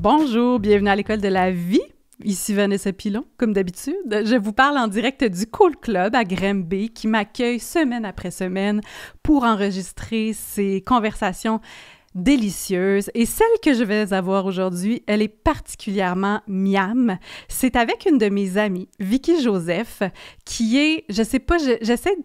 Bonjour, bienvenue à l'École de la vie. Ici Vanessa Pilon, comme d'habitude. Je vous parle en direct du Cool Club à Granby qui m'accueille semaine après semaine pour enregistrer ces conversations délicieuses. Et celle que je vais avoir aujourd'hui, elle est particulièrement miam. C'est avec une de mes amies, Vicky Joseph, qui est, je sais pas, j'essaie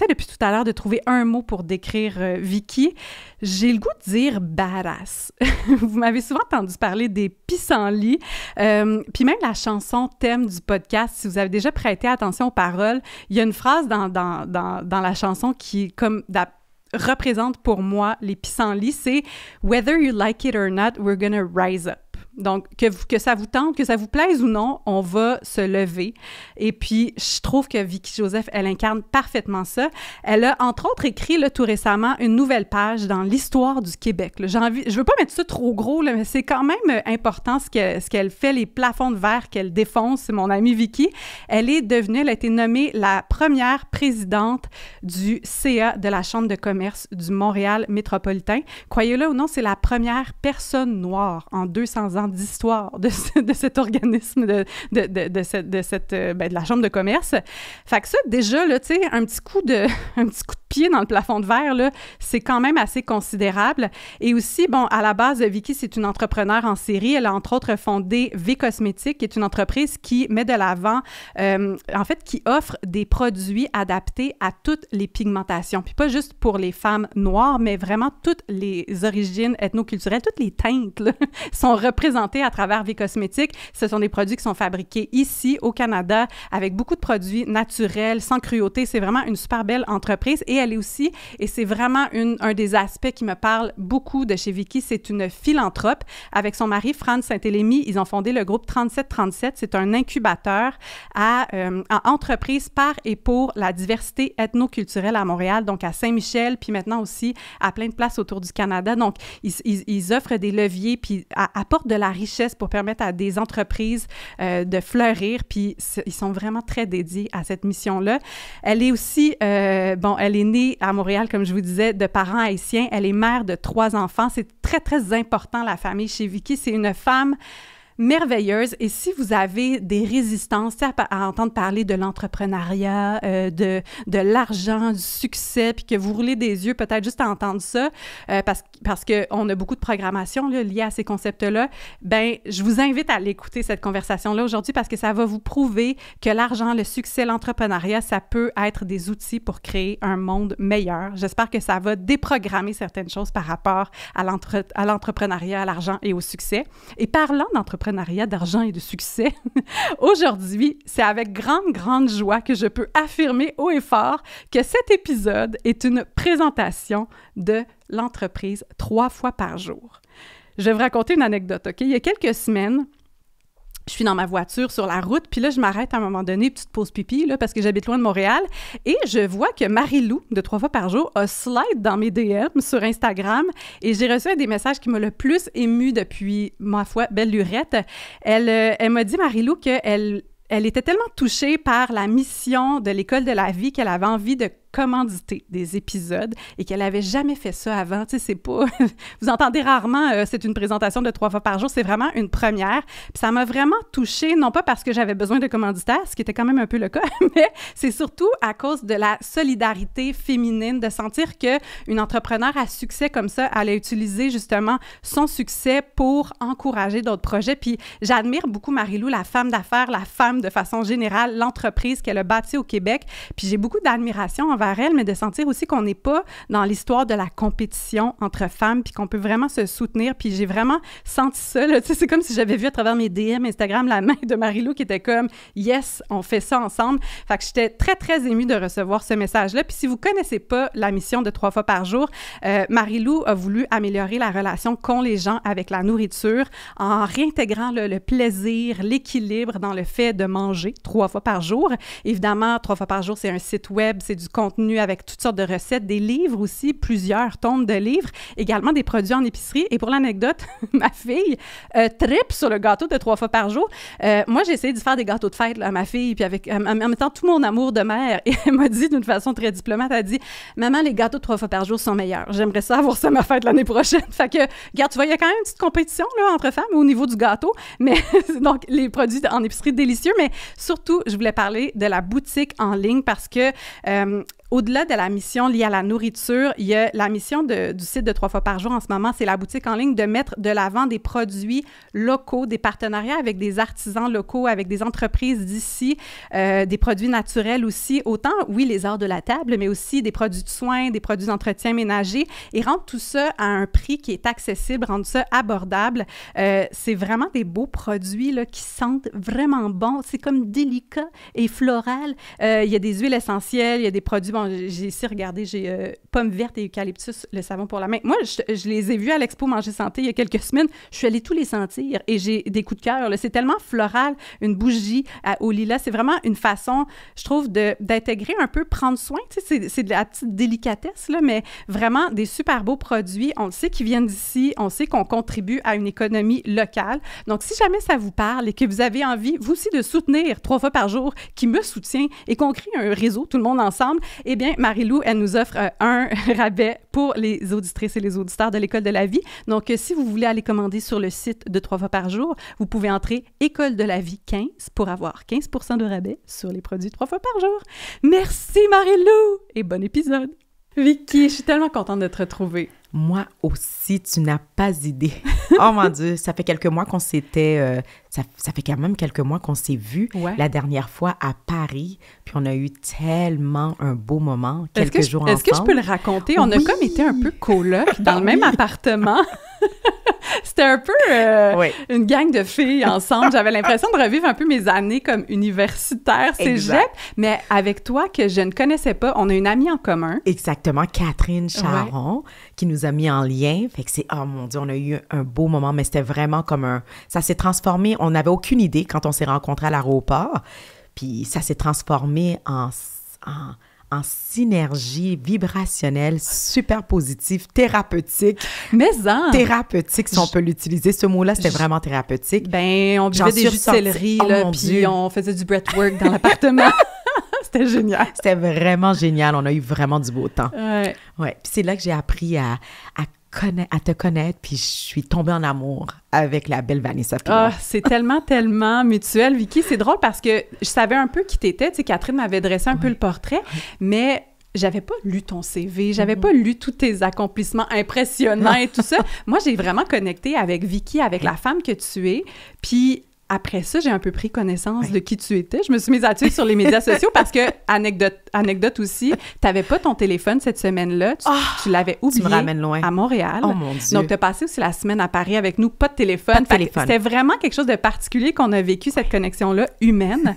depuis tout à l'heure de trouver un mot pour décrire Vicky. J'ai le goût de dire badass. Vous m'avez souvent entendu parler des pissenlits, puis même la chanson thème du podcast, si vous avez déjà prêté attention aux paroles, il y a une phrase dans la chanson qui, comme représente pour moi les pissenlits, c'est « Whether you like it or not, we're gonna rise up ». Donc, que ça vous tente, que ça vous plaise ou non, on va se lever. Et puis, je trouve que Vicky Joseph, elle incarne parfaitement ça. Elle a, entre autres, écrit là, tout récemment une nouvelle page dans l'histoire du Québec. Là. Je veux pas mettre ça trop gros, là, mais c'est quand même important ce qu'elle fait, les plafonds de verre qu'elle défonce. C'est mon amie Vicky. Elle a été nommée la première présidente du CA de la Chambre de commerce du Montréal métropolitain. Croyez-le ou non, c'est la première personne noire en 200 ans d'histoire de cet organisme, de la Chambre de commerce. Fait que ça, déjà, là, tu sais, un petit coup de pied dans le plafond de verre, là, c'est quand même assez considérable. Et aussi, bon, à la base, Vicky, c'est une entrepreneure en série. Elle a, entre autres, fondé V-Cosmétique, qui est une entreprise qui met de l'avant, en fait, qui offre des produits adaptés à toutes les pigmentations. Puis pas juste pour les femmes noires, mais vraiment toutes les origines ethnoculturelles, toutes les teintes, là, sont représentées à travers V-Cosmétique. Ce sont des produits qui sont fabriqués ici, au Canada, avec beaucoup de produits naturels, sans cruauté. C'est vraiment une super belle entreprise. Et elle est aussi, et c'est vraiment un des aspects qui me parle beaucoup de chez Vicky, c'est une philanthrope. Avec son mari, Franz Saint-Élémy, ils ont fondé le groupe 3737. C'est un incubateur à entreprises par et pour la diversité ethnoculturelle à Montréal, donc à Saint-Michel, puis maintenant aussi à plein de places autour du Canada. Donc, ils offrent des leviers, puis apportent de la richesse pour permettre à des entreprises de fleurir, puis ils sont vraiment très dédiés à cette mission-là. Elle est aussi, elle est née à Montréal, comme je vous disais, de parents haïtiens. Elle est mère de 3 enfants. C'est très, très important, la famille chez Vicky. C'est une femme merveilleuse. Et si vous avez des résistances à entendre parler de l'entrepreneuriat, de l'argent, du succès, puis que vous roulez des yeux peut-être juste à entendre ça, parce qu'on a beaucoup de programmation là, liée à ces concepts-là, ben je vous invite à aller écouter cette conversation-là aujourd'hui parce que ça va vous prouver que l'argent, le succès, l'entrepreneuriat, ça peut être des outils pour créer un monde meilleur. J'espère que ça va déprogrammer certaines choses par rapport à l'entrepreneuriat, à l'argent et au succès. Et parlant d'entrepreneuriat, d'argent et de succès. Aujourd'hui, c'est avec grande joie que je peux affirmer haut et fort que cet épisode est une présentation de l'entreprise 3 fois par jour. Je vais vous raconter une anecdote, OK? Il y a quelques semaines, je suis dans ma voiture sur la route, puis là, je m'arrête à un moment donné, petite pause pipi, là, parce que j'habite loin de Montréal, et je vois que Marie-Lou, de 3 fois par jour, a slide dans mes DM sur Instagram, et j'ai reçu un des messages qui m'a le plus émue depuis, ma foi, belle lurette. Elle m'a dit, Marie-Lou, qu'elle était tellement touchée par la mission de l'École de la vie qu'elle avait envie de commanditer des épisodes et qu'elle n'avait jamais fait ça avant. Tu sais, c'est pas... Vous entendez rarement, c'est une présentation de 3 fois par jour, c'est vraiment une première. Puis ça m'a vraiment touchée, non pas parce que j'avais besoin de commanditaires, ce qui était quand même un peu le cas, mais c'est surtout à cause de la solidarité féminine, de sentir qu'une entrepreneure à succès comme ça, elle a utilisé justement son succès pour encourager d'autres projets. Puis j'admire beaucoup Marie-Lou, la femme d'affaires, la femme de façon générale, l'entreprise qu'elle a bâtie au Québec. Puis j'ai beaucoup d'admiration envers elle, mais de sentir aussi qu'on n'est pas dans l'histoire de la compétition entre femmes, puis qu'on peut vraiment se soutenir. Puis j'ai vraiment senti ça, là. Tu sais, c'est comme si j'avais vu à travers mes DM Instagram la main de Marie-Lou qui était comme « Yes, on fait ça ensemble ». Fait que j'étais très, très émue de recevoir ce message-là. Puis si vous connaissez pas la mission de 3 fois par jour, Marie-Lou a voulu améliorer la relation qu'ont les gens avec la nourriture en réintégrant le plaisir, l'équilibre dans le fait de manger 3 fois par jour. Évidemment, 3 fois par jour, c'est un site web, c'est du contenu contenu avec toutes sortes de recettes, des livres aussi, plusieurs tomes de livres, également des produits en épicerie. Et pour l'anecdote, ma fille tripe sur le gâteau de 3 fois par jour. Moi, j'ai essayé de faire des gâteaux de fête là, à ma fille, puis en mettant tout mon amour de mère. Et elle m'a dit d'une façon très diplomate, elle a dit « Maman, les gâteaux de 3 fois par jour sont meilleurs. J'aimerais ça avoir ça à ma fête l'année prochaine. » Fait que, regarde, tu vois, il y a quand même une petite compétition là, entre femmes au niveau du gâteau. Mais donc, les produits en épicerie délicieux. Mais surtout, je voulais parler de la boutique en ligne parce que au-delà de la mission liée à la nourriture, il y a la mission du site de 3 fois par jour en ce moment, c'est la boutique en ligne, de mettre de l'avant des produits locaux, des partenariats avec des artisans locaux, avec des entreprises d'ici, des produits naturels aussi, autant, oui, les arts de la table, mais aussi des produits de soins, des produits d'entretien ménager, et rendre tout ça à un prix qui est accessible, rendre ça abordable. C'est vraiment des beaux produits là, qui sentent vraiment bon. C'est comme délicat et floral. Il y a des huiles essentielles, il y a des produits. Bon, j'ai ici, regardez, j'ai pommes vertes et eucalyptus, le savon pour la main. Moi, je les ai vus à l'Expo Manger Santé il y a quelques semaines. Je suis allée tous les sentir et j'ai des coups de cœur. C'est tellement floral, une bougie au lilas. C'est vraiment une façon, je trouve, d'intégrer un peu, prendre soin. Tu sais, c'est de la petite délicatesse, là, mais vraiment des super beaux produits. On le sait qu'ils viennent d'ici. On sait qu'on contribue à une économie locale. Donc, si jamais ça vous parle et que vous avez envie, vous aussi, de soutenir 3 fois par jour, qui me soutient et qu'on crée un réseau, tout le monde ensemble, eh bien, Marie-Lou, elle nous offre un rabais pour les auditrices et les auditeurs de l'École de la vie. Donc, si vous voulez aller commander sur le site de 3 fois par jour, vous pouvez entrer École de la vie 15 pour avoir 15 % de rabais sur les produits 3 fois par jour. Merci, Marie-Lou! Et bon épisode! Vicky, je suis tellement contente de te retrouver. Moi aussi, tu n'as pas idée. Oh mon Dieu, ça fait quelques mois qu'on s'était... ça fait quand même quelques mois qu'on s'est vus la dernière fois à Paris. Puis on a eu tellement un beau moment, quelques jours ensemble. Est-ce que je peux le raconter? On a comme été un peu coloc dans le même appartement. C'était un peu une gang de filles ensemble. J'avais l'impression de revivre un peu mes années comme universitaire, cégep, mais avec toi que je ne connaissais pas. On a une amie en commun. Exactement, Catherine Charon, qui nous a mis en lien. Fait que c'est, oh mon Dieu, on a eu un beau moment, mais c'était vraiment comme ça s'est transformé. On n'avait aucune idée quand on s'est rencontrés à l'aéroport. Puis ça s'est transformé en synergie vibrationnelle, super positive, thérapeutique. Thérapeutique, si on peut l'utiliser. Ce mot-là, c'était vraiment thérapeutique. Ben, on buvait des jus de céleri, là, puis on faisait du breathwork dans l'appartement. C'était génial. C'était vraiment génial. On a eu vraiment du beau temps. Ouais. Puis c'est là que j'ai appris à te connaître, puis je suis tombée en amour avec la belle Vanessa Pilon. Ah, c'est tellement, tellement mutuel, Vicky. C'est drôle parce que je savais un peu qui t'étais. Tu sais, Catherine m'avait dressé un peu le portrait, mais j'avais pas lu ton CV, j'avais pas lu tous tes accomplissements impressionnants et tout ça. Moi, j'ai vraiment connecté avec Vicky, avec la femme que tu es, puis après ça, j'ai un peu pris connaissance de qui tu étais. Je me suis mise à te suivre sur les médias sociaux parce que, anecdote aussi, t'avais pas ton téléphone cette semaine-là. Tu l'avais oublié à Montréal. Oh mon Dieu! Donc, t'as passé aussi la semaine à Paris avec nous, pas de téléphone. Pas de téléphone. C'était vraiment quelque chose de particulier qu'on a vécu, cette connexion-là humaine.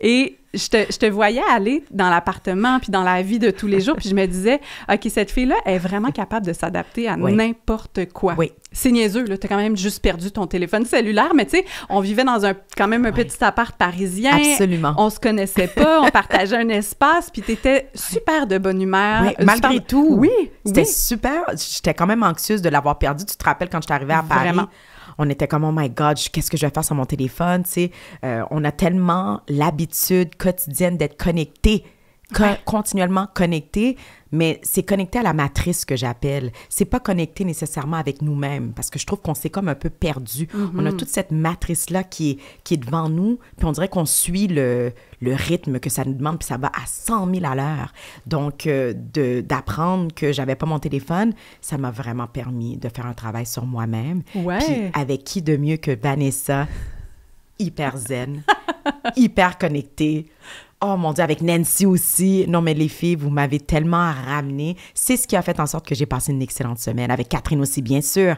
Et je te voyais aller dans l'appartement puis dans la vie de tous les jours, puis je me disais, OK, cette fille-là est vraiment capable de s'adapter à n'importe quoi. Oui. C'est niaiseux, là. T'as quand même juste perdu ton téléphone cellulaire, mais tu sais, on vivait dans quand même un petit appart parisien. Absolument. On se connaissait pas, on partageait un espace, puis t'étais super de bonne humeur. Oui, malgré tout. Oui. C'était super. J'étais quand même anxieuse de l'avoir perdu. Tu te rappelles quand je suis arrivée à Paris? Vraiment. On était comme, oh my God, qu'est-ce que je vais faire sur mon téléphone, tu sais. On a tellement l'habitude quotidienne d'être connecté, continuellement connecté, mais c'est connecté à la matrice que j'appelle. C'est pas connecté nécessairement avec nous-mêmes, parce que je trouve qu'on s'est comme un peu perdu. On a toute cette matrice-là qui est devant nous, puis on dirait qu'on suit le rythme que ça nous demande, puis ça va à 100 000 à l'heure. Donc, d'apprendre que j'avais pas mon téléphone, ça m'a vraiment permis de faire un travail sur moi-même. Ouais. Puis avec qui de mieux que Vanessa, hyper zen, hyper connectée. Oh mon Dieu, avec Nancy aussi. Non, mais les filles, vous m'avez tellement ramené. C'est ce qui a fait en sorte que j'ai passé une excellente semaine. Avec Catherine aussi, bien sûr,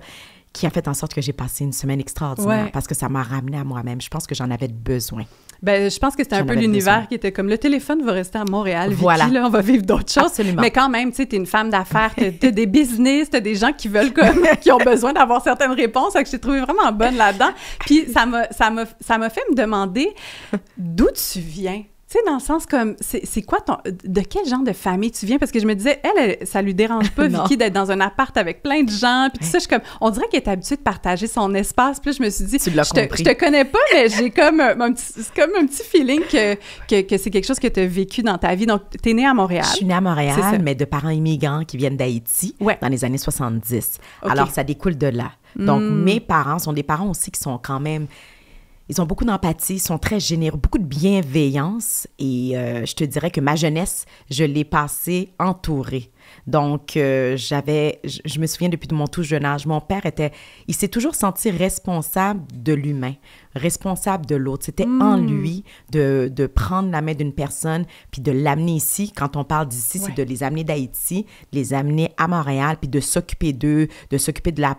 qui a fait en sorte que j'ai passé une semaine extraordinaire parce que ça m'a ramené à moi-même. Je pense que j'en avais besoin. Ben, je pense que c'était un peu l'univers qui était comme le téléphone va rester à Montréal. Vicky, là, on va vivre d'autres choses. Absolument. Mais quand même, tu sais, t'es une femme d'affaires, t'as des business, t'as des gens qui veulent qui ont besoin d'avoir certaines réponses. Donc, je t'ai trouvée vraiment bonne là-dedans. Puis, ça m'a fait me demander d'où tu viens. sais, dans le sens comme, c'est quoi de quel genre de famille tu viens? Parce que je me disais, elle ça lui dérange pas, Vicky, d'être dans un appart avec plein de gens, puis tout ça, je suis comme, on dirait qu'elle est habituée de partager son espace, puis là, je me suis dit, je te connais pas, mais j'ai comme un petit feeling que c'est quelque chose que tu as vécu dans ta vie. Donc, tu es née à Montréal. Je suis née à Montréal, mais de parents immigrants qui viennent d'Haïti dans les années 70. Okay. Alors, ça découle de là. Donc, mes parents sont des parents aussi qui sont quand même... Ils ont beaucoup d'empathie, ils sont très généreux, beaucoup de bienveillance. Et je te dirais que ma jeunesse, je l'ai passée entourée. Donc, je me souviens depuis mon tout jeune âge, mon père il s'est toujours senti responsable de l'humain, responsable de l'autre. C'était en lui de prendre la main d'une personne puis de l'amener ici. Quand on parle d'ici, c'est de les amener d'Haïti, les amener à Montréal puis de s'occuper d'eux, de s'occuper de la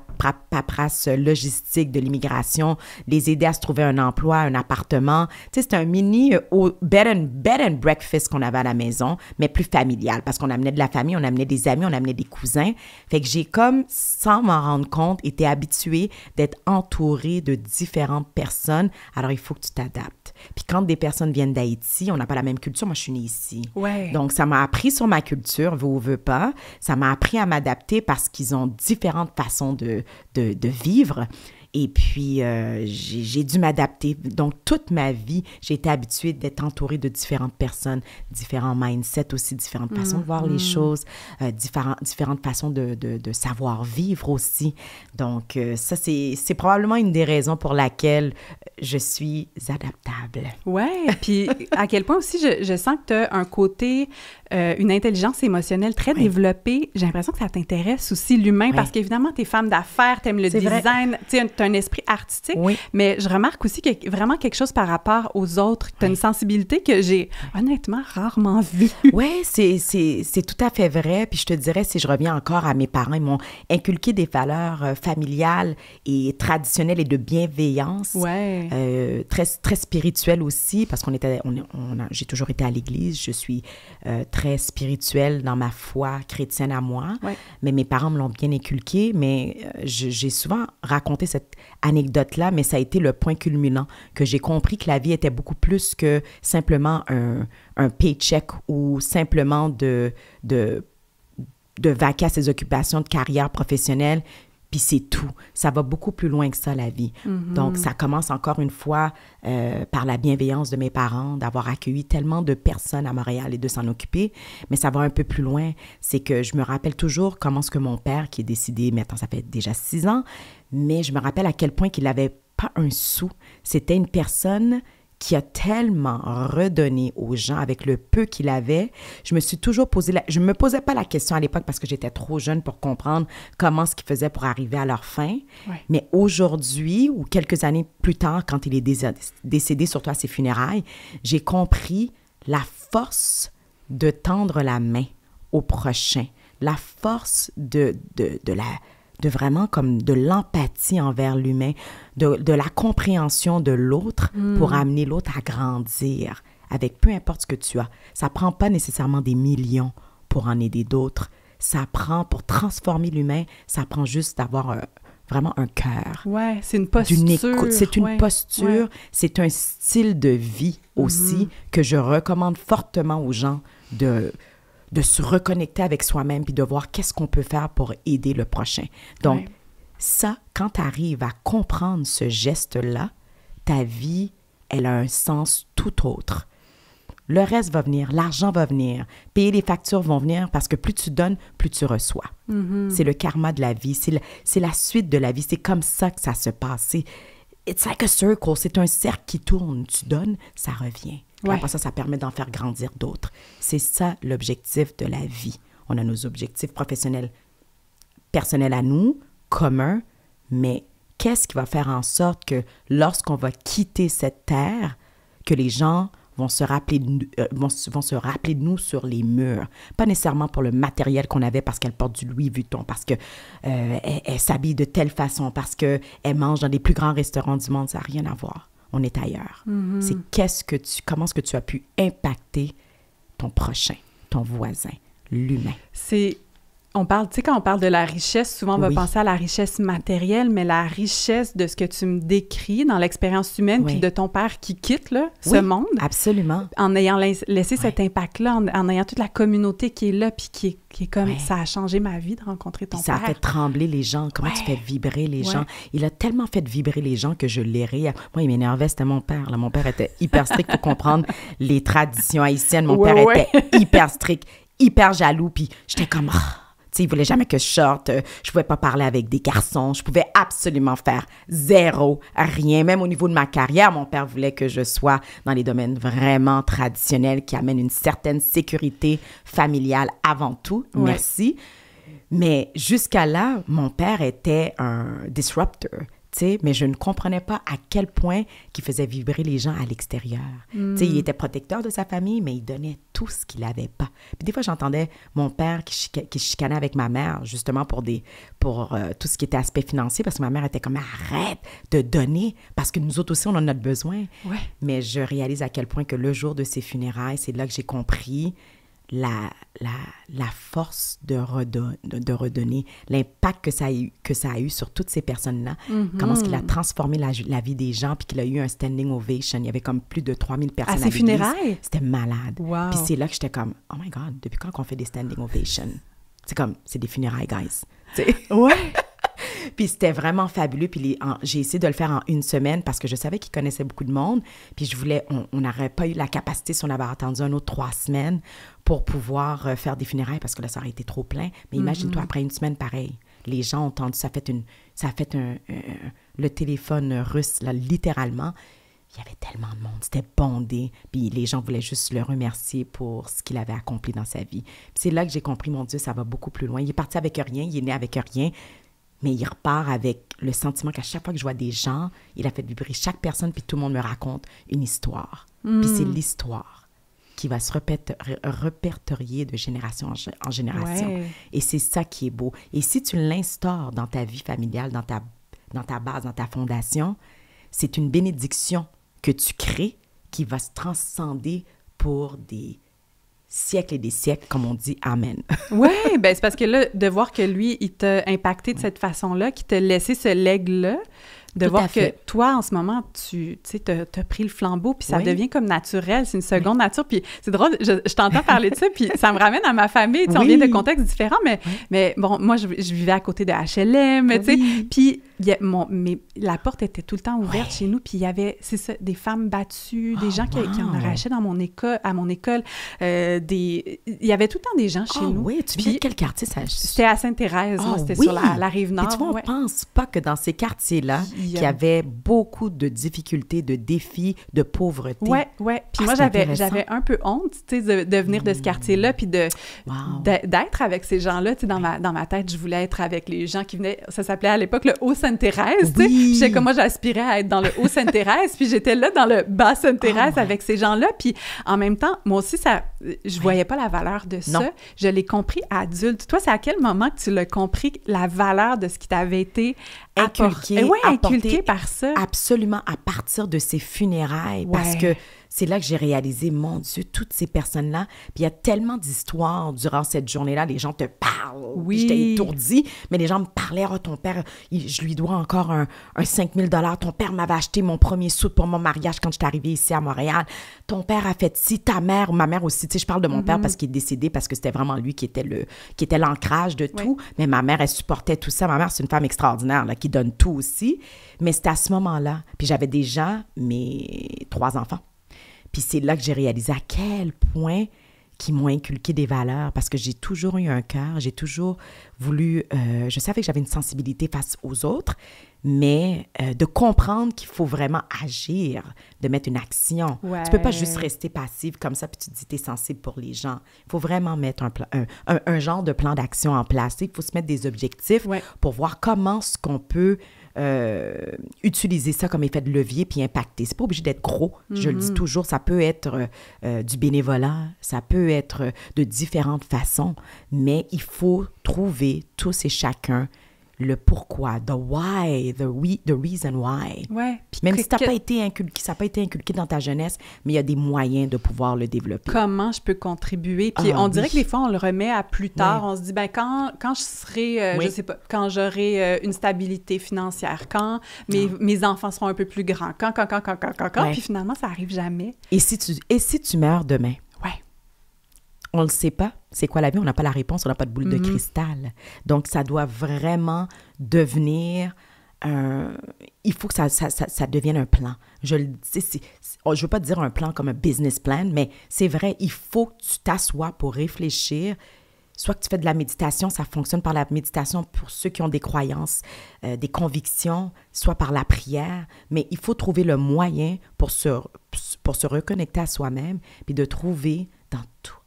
paperasse logistique de l'immigration, les aider à se trouver un emploi, un appartement. Tu sais, c'était un mini bed and breakfast qu'on avait à la maison, mais plus familial parce qu'on amenait de la famille, on amenait des amis, on amenait des cousins. Fait que j'ai comme, sans m'en rendre compte, été habituée d'être entourée de différentes personnes. Alors, il faut que tu t'adaptes. Puis quand des personnes viennent d'Haïti, on n'a pas la même culture. Moi, je suis née ici. Ouais. Donc, ça m'a appris sur ma culture, veux ou veux pas. Ça m'a appris à m'adapter parce qu'ils ont différentes façons de vivre. Et puis, j'ai dû m'adapter. Donc, toute ma vie, j'ai été habituée d'être entourée de différentes personnes, différents mindsets aussi, différentes façons de voir les choses, différentes façons de savoir vivre aussi. Donc, ça, c'est probablement une des raisons pour laquelle je suis adaptable. Ouais, puis à quel point aussi je sens que tu as un côté, une intelligence émotionnelle très développée. J'ai l'impression que ça t'intéresse aussi, l'humain, parce qu'évidemment, tu es femme d'affaires, tu aimes le design, tu as un esprit artistique, mais je remarque aussi qu'il y a vraiment quelque chose par rapport aux autres. Tu as une sensibilité que j'ai honnêtement rarement vue. Oui, c'est tout à fait vrai. Puis je te dirais, si je reviens encore à mes parents, ils m'ont inculqué des valeurs familiales et traditionnelles et de bienveillance. Ouais. Très, très spirituelles aussi, parce j'ai toujours été à l'église. Je suis très spirituelle dans ma foi chrétienne à moi. Ouais. Mais mes parents me l'ont bien inculqué. Mais j'ai souvent raconté cette anecdote-là, mais ça a été le point culminant, que j'ai compris que la vie était beaucoup plus que simplement un paycheck ou simplement de vaquer à ses occupations de carrière professionnelle, puis c'est tout. Ça va beaucoup plus loin que ça, la vie. Mm-hmm. Donc, ça commence encore une fois par la bienveillance de mes parents, d'avoir accueilli tellement de personnes à Montréal et de s'en occuper, mais ça va un peu plus loin. C'est que je me rappelle toujours comment est-ce que mon père, qui est décédé, maintenant ça fait déjà 6 ans, mais je me rappelle à quel point qu'il n'avait pas un sou. C'était une personne qui a tellement redonné aux gens avec le peu qu'il avait. Je me suis toujours je me posais pas la question à l'époque parce que j'étais trop jeune pour comprendre comment ce qu'ils faisaient pour arriver à leur fin. Ouais. Mais aujourd'hui, ou quelques années plus tard, quand il est décédé, surtout à ses funérailles, j'ai compris la force de tendre la main au prochain, la force de vraiment comme de l'empathie envers l'humain, de la compréhension de l'autre pour amener l'autre à grandir avec peu importe ce que tu as. Ça prend pas nécessairement des millions pour en aider d'autres. Ça prend, pour transformer l'humain, ça prend juste d'avoir vraiment un cœur. Ouais, c'est une posture. C'est une posture, c'est un style de vie aussi que je recommande fortement aux gens de se reconnecter avec soi-même puis de voir qu'est-ce qu'on peut faire pour aider le prochain. Donc, ça, quand tu arrives à comprendre ce geste-là, ta vie, elle a un sens tout autre. Le reste va venir, l'argent va venir, payer les factures vont venir parce que plus tu donnes, plus tu reçois. Mm-hmm. C'est le karma de la vie, c'est la suite de la vie, c'est comme ça que ça se passe. It's like a circle, c'est un cercle qui tourne, tu donnes, ça revient. Ouais. Après ça, ça permet d'en faire grandir d'autres. C'est ça l'objectif de la vie. On a nos objectifs professionnels, personnels à nous, communs, mais qu'est-ce qui va faire en sorte que lorsqu'on va quitter cette terre, que les gens vont se rappeler de nous sur les murs. Pas nécessairement pour le matériel qu'on avait parce qu'elle porte du Louis Vuitton, parce qu'elle s'habille de telle façon, parce qu'elle mange dans les plus grands restaurants du monde. Ça n'a rien à voir. On est ailleurs. Mm-hmm. C'est comment est-ce que tu as pu impacter ton prochain, ton voisin, l'humain. C'est on parle, tu sais, quand on parle de la richesse, souvent on va penser à la richesse matérielle, mais la richesse de ce que tu me décris dans l'expérience humaine, puis de ton père qui quitte là, ce monde. Absolument. En ayant laissé cet impact-là, en ayant toute la communauté qui est là, puis qui est comme, ça a changé ma vie de rencontrer ton père. Ça a fait trembler les gens. Comment tu fais vibrer les gens? Il a tellement fait vibrer les gens que je l'airais. Moi, il m'énervait, c'était mon père. Là. Mon père était hyper strict, il faut comprendre les traditions haïtiennes. Mon père était hyper strict, hyper jaloux, puis j'étais comme... tu sais, il voulait jamais que je sorte, je pouvais pas parler avec des garçons, je pouvais absolument faire zéro, rien. Même au niveau de ma carrière, mon père voulait que je sois dans les domaines vraiment traditionnels qui amènent une certaine sécurité familiale avant tout. Merci. Mais jusqu'à là, mon père était un disruptor. Mais je ne comprenais pas à quel point il faisait vibrer les gens à l'extérieur. Il était protecteur de sa famille, mais il donnait tout ce qu'il n'avait pas. Puis des fois, j'entendais mon père qui chicanait avec ma mère, justement pour tout ce qui était aspect financier, parce que ma mère était comme « Arrête de donner, parce que nous autres aussi, on en a besoin. » Mais je réalise à quel point que le jour de ses funérailles, c'est là que j'ai compris la force de redonner, l'impact que ça a eu sur toutes ces personnes-là, comment est-ce qu'il a transformé la vie des gens, puis qu'il a eu un standing ovation. Il y avait comme plus de 3000 personnes à ses funérailles. C'était malade. Wow. Puis c'est là que j'étais comme, oh my God, depuis quand on fait des standing ovations? C'est des funérailles, guys. Puis c'était vraiment fabuleux. Puis j'ai essayé de le faire en 1 semaine parce que je savais qu'il connaissait beaucoup de monde. Puis on n'aurait pas eu la capacité si on avait attendu un autre 3 semaines pour pouvoir faire des funérailles parce que là, ça aurait été trop plein. Mais imagine-toi, après 1 semaine, pareil. Les gens ont entendu, ça a fait le téléphone russe, là, littéralement. Il y avait tellement de monde, c'était bondé. Puis les gens voulaient juste le remercier pour ce qu'il avait accompli dans sa vie. Puis c'est là que j'ai compris, mon Dieu, ça va beaucoup plus loin. Il est parti avec rien, il est né avec rien. Mais il repart avec le sentiment qu'à chaque fois que je vois des gens, il a fait vibrer chaque personne, puis tout le monde me raconte une histoire. Puis c'est l'histoire qui va se répertorier de génération en génération. Et c'est ça qui est beau. Et si tu l'instaures dans ta vie familiale, dans ta base, dans ta fondation, c'est une bénédiction que tu crées qui va se transcender pour des siècles et des siècles, comme on dit, amen. Oui, bien c'est parce que là, de voir que lui, il t'a impacté de cette façon-là, qu'il t'a laissé ce legs-là, de voir que toi, en ce moment, tu sais, t'as pris le flambeau, puis ça devient comme naturel, c'est une seconde nature, puis c'est drôle, je t'entends parler de ça, puis ça me ramène à ma famille, tu sais, on vient de contextes différents, mais bon, moi, je vivais à côté de HLM, tu sais, puis la porte était tout le temps ouverte chez nous, puis il y avait, c'est ça, des femmes battues, des gens qui en arrachaient à mon école, il y avait tout le temps des gens chez nous. Oui, tu viens de quel quartier? C'était à Sainte-Thérèse, moi, c'était sur la Rive-Nord. Puis tu vois, on pense pas que dans ces quartiers-là, qu'il y avait beaucoup de difficultés, de défis, de pauvreté. Oui. Puis moi, j'avais un peu honte, tu sais, de venir de ce quartier-là, puis d'être avec ces gens-là. Tu sais, dans ma tête, je voulais être avec les gens qui venaient, ça s'appelait à l'époque le Haut-Sainte-Thérèse, tu sais. J'étais comme moi, j'aspirais à être dans le Haut-Sainte-Thérèse, puis j'étais là dans le Bas-Sainte-Thérèse avec ces gens-là. Puis en même temps, moi aussi, je voyais pas la valeur de ça. Je l'ai compris adulte. Toi, c'est à quel moment que tu l'as compris, la valeur de ce qui t'avait été inculqué par ça? Absolument, à partir de ces funérailles, parce que c'est là que j'ai réalisé, mon Dieu, toutes ces personnes-là, puis il y a tellement d'histoires durant cette journée-là, les gens te parlent, j'étais étourdie, mais les gens me parlaient, oh, ton père, je lui dois encore un 5 000 $, ton père m'avait acheté mon premier soude pour mon mariage quand j'étais arrivée ici à Montréal, ton père a fait ci, ta mère, ma mère aussi, tu sais, je parle de mon père parce qu'il est décédé, parce que c'était vraiment lui qui était l'ancrage de tout, mais ma mère, elle supportait tout ça, ma mère, c'est une femme extraordinaire, là, qui donne tout aussi, mais c'était à ce moment-là, puis j'avais déjà mes 3 enfants. Puis c'est là que j'ai réalisé à quel point qu'ils m'ont inculqué des valeurs, parce que j'ai toujours eu un cœur, j'ai toujours voulu... je savais que j'avais une sensibilité face aux autres, mais de comprendre qu'il faut vraiment agir, de mettre une action. Tu peux pas juste rester passive comme ça, puis tu te dis, t'es sensible pour les gens. Il faut vraiment mettre un genre de plan d'action en place. Il faut se mettre des objectifs pour voir comment est-ce qu'on peut... utiliser ça comme effet de levier puis impacter. C'est pas obligé d'être gros. Je le dis toujours, ça peut être du bénévolat, ça peut être de différentes façons, mais il faut trouver tous et chacun le pourquoi, the why, the reason why. Ouais. Même si ça n'a pas été inculqué dans ta jeunesse, mais il y a des moyens de pouvoir le développer. Comment je peux contribuer? Puis on dirait que des fois, on le remet à plus tard. On se dit, ben quand je serai, je sais pas, quand j'aurai une stabilité financière, quand mes enfants seront un peu plus grands, quand, puis finalement, ça arrive jamais. Et si tu meurs demain? On ne le sait pas. C'est quoi la vie? On n'a pas la réponse. On n'a pas de boule de cristal. Donc, ça doit vraiment devenir il faut que ça devienne un plan. Je le dis, je veux pas dire un plan comme un business plan, mais c'est vrai, il faut que tu t'assoies pour réfléchir. Soit que tu fais de la méditation, ça fonctionne par la méditation pour ceux qui ont des croyances, des convictions, soit par la prière, mais il faut trouver le moyen pour se reconnecter à soi-même, puis de trouver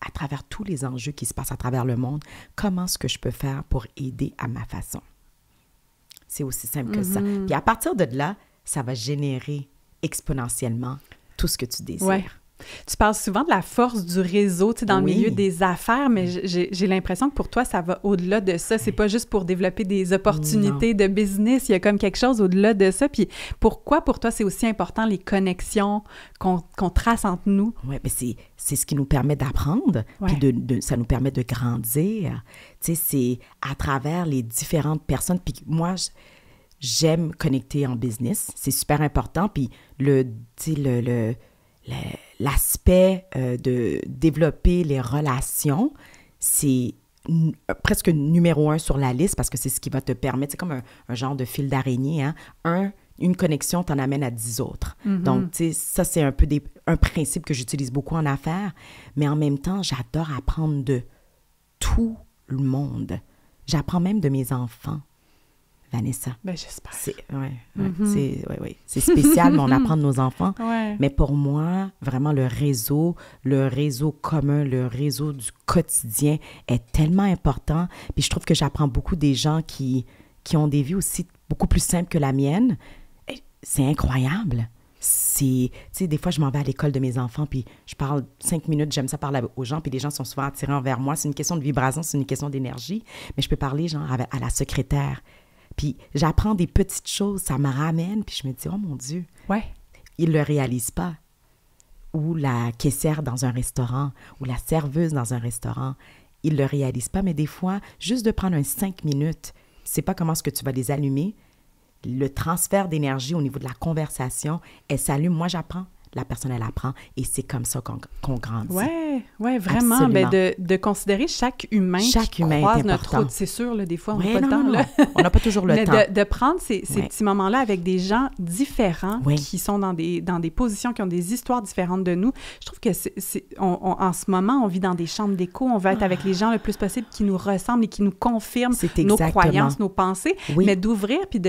à travers tous les enjeux qui se passent à travers le monde, comment est-ce que je peux faire pour aider à ma façon. C'est aussi simple que ça. Puis à partir de là, ça va générer exponentiellement tout ce que tu désires. Ouais. Tu parles souvent de la force du réseau, tu sais, dans le milieu des affaires, mais j'ai l'impression que pour toi, ça va au-delà de ça. C'est pas juste pour développer des opportunités de business, il y a comme quelque chose au-delà de ça. Puis pourquoi pour toi, c'est aussi important les connexions qu'on trace entre nous? Oui, mais c'est ce qui nous permet d'apprendre, puis ça nous permet de grandir. Tu sais, c'est à travers les différentes personnes. Puis moi, j'aime connecter en business, c'est super important. Puis l'aspect de développer les relations, c'est presque numéro 1 sur la liste parce que c'est ce qui va te permettre, c'est comme un genre de fil d'araignée, hein? Une connexion t'en amène à 10 autres. Donc, tu sais, ça, c'est un peu un principe que j'utilise beaucoup en affaires, mais en même temps, j'adore apprendre de tout le monde. J'apprends même de mes enfants. Vanessa. Ben, j'espère. C'est spécial, mais on apprend de nos enfants. Ouais. Mais pour moi, vraiment, le réseau commun, le réseau du quotidien est tellement important. Puis je trouve que j'apprends beaucoup des gens qui ont des vies aussi beaucoup plus simples que la mienne. Et c'est incroyable. Tu sais, des fois, je m'en vais à l'école de mes enfants, puis je parle 5 minutes, j'aime ça parler aux gens, puis les gens sont souvent attirés envers moi. C'est une question de vibration, c'est une question d'énergie. Mais je peux parler, genre, à la secrétaire. Puis j'apprends des petites choses, ça me ramène, puis je me dis, oh mon Dieu, ils ne le réalisent pas. Ou la caissière dans un restaurant, ou la serveuse dans un restaurant, ils ne le réalisent pas, mais des fois, juste de prendre 5 minutes, tu ne sais pas comment est-ce que tu vas les allumer, le transfert d'énergie au niveau de la conversation, elle s'allume, moi j'apprends, la personne, elle apprend, et c'est comme ça qu'on grandit. Oui, vraiment. Ben de considérer chaque humain qui croise notre route. C'est sûr, là, des fois, on n'a pas le temps. Là. On n'a pas toujours le temps. De prendre ces petits moments-là avec des gens différents qui sont dans des positions, qui ont des histoires différentes de nous. Je trouve que en ce moment, on vit dans des chambres d'écho. On veut être avec les gens le plus possible qui nous ressemblent et qui nous confirment nos croyances, nos pensées, mais d'ouvrir puis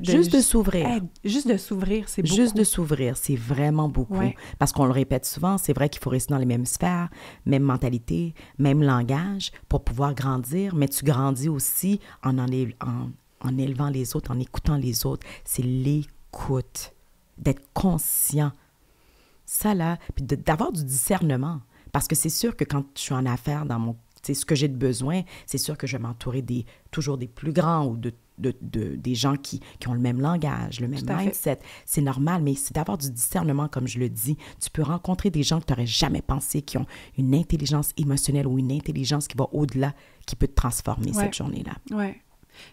juste de s'ouvrir. Juste de s'ouvrir, c'est beaucoup. Juste de s'ouvrir, c'est vraiment beaucoup. Parce qu'on le répète souvent, c'est vrai qu'il faut rester dans les mêmes sphères, même mentalité, même langage pour pouvoir grandir, mais tu grandis aussi en élevant les autres, en écoutant les autres. C'est l'écoute, d'être conscient. Ça là, puis d'avoir du discernement. Parce que c'est sûr que quand je suis en affaires dans mon... Tu sais, ce que j'ai de besoin, c'est sûr que je vais m'entourer toujours des plus grands ou des gens qui ont le même langage, le même mindset. C'est normal, mais c'est d'avoir du discernement, comme je le dis. Tu peux rencontrer des gens que tu n'aurais jamais pensé, qui ont une intelligence émotionnelle ou une intelligence qui va au-delà, qui peut te transformer cette journée-là. Oui.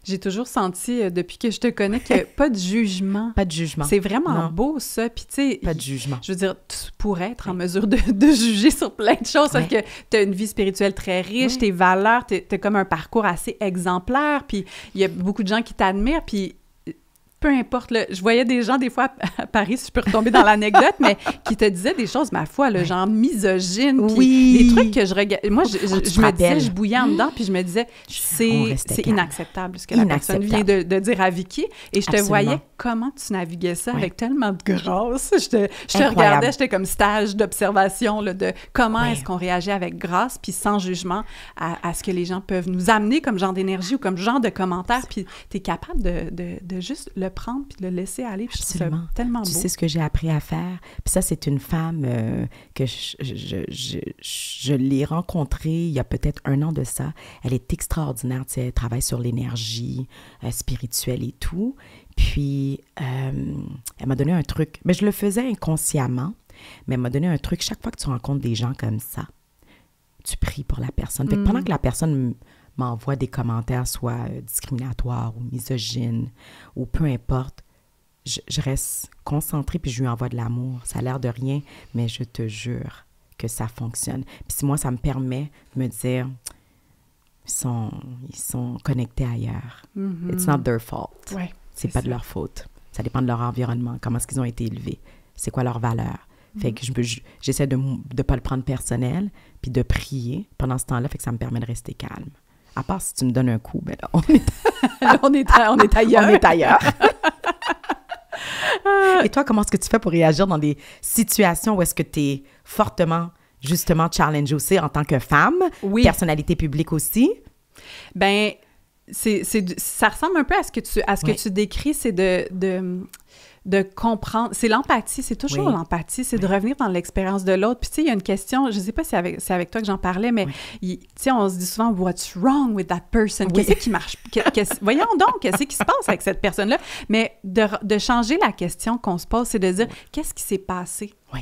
J'ai toujours senti, depuis que je te connais, qu'il n'y a pas de jugement. Pas de jugement. C'est vraiment beau, ça. Puis, tu sais... Pas de jugement. Je veux dire, tu pourrais être en mesure de juger sur plein de choses, parce que tu as une vie spirituelle très riche, tes valeurs, tu as comme un parcours assez exemplaire, puis il y a beaucoup de gens qui t'admirent, puis... Peu importe, là, je voyais des gens, des fois, à Paris, si je peux retomber dans l'anecdote, mais qui te disaient des choses, ma foi, le genre misogyne, puis des trucs que je regarde. Moi, je me disais, je bouillais en dedans, puis je me disais, c'est inacceptable ce que la personne vient de dire à Vicky. Et je te voyais comment tu naviguais ça avec tellement de grâce. Je te regardais, j'étais comme stage d'observation là, de comment est-ce qu'on réagit avec grâce, puis sans jugement à ce que les gens peuvent nous amener comme genre d'énergie ou comme genre de commentaires, puis tu es capable de juste le le prendre puis de le laisser aller. Puis je trouve Absolument. ça tellement beau. Tu sais ce que j'ai appris à faire? Puis ça, c'est une femme que je l'ai rencontrée il y a peut-être 1 an de ça. Elle est extraordinaire, tu sais, elle travaille sur l'énergie spirituelle et tout. Puis, elle m'a donné un truc. Mais je le faisais inconsciemment, mais elle m'a donné un truc. Chaque fois que tu rencontres des gens comme ça, tu pries pour la personne. Fait que pendant que la personne m'envoie des commentaires, soit discriminatoires ou misogynes, ou peu importe, je reste concentrée puis je lui envoie de l'amour. Ça a l'air de rien, mais je te jure que ça fonctionne. Puis moi, ça me permet de me dire, ils sont connectés ailleurs. It's not their fault. Ouais, c'est pas de leur faute. Ça dépend de leur environnement, comment est-ce qu'ils ont été élevés, c'est quoi leur valeur. Fait que j'essaie de ne pas le prendre personnel, puis de prier pendant ce temps-là, fait que ça me permet de rester calme. À part si tu me donnes un coup, ben là, on est ailleurs. On est ailleurs. Et toi, comment est-ce que tu fais pour réagir dans des situations où est-ce que tu es fortement, justement, challengée aussi en tant que femme, personnalité publique aussi? Ben, ça ressemble un peu à ce que tu décris, c'est de comprendre. C'est l'empathie, c'est toujours l'empathie, c'est de revenir dans l'expérience de l'autre. Puis tu sais, il y a une question, je sais pas si c'est avec toi que j'en parlais, mais tu sais, on se dit souvent « What's wrong with that person? » Qu'est-ce qui marche? Voyons donc, qu'est-ce qui se passe avec cette personne-là? Mais de changer la question qu'on se pose, c'est de dire « Qu'est-ce qui s'est passé? » Oui.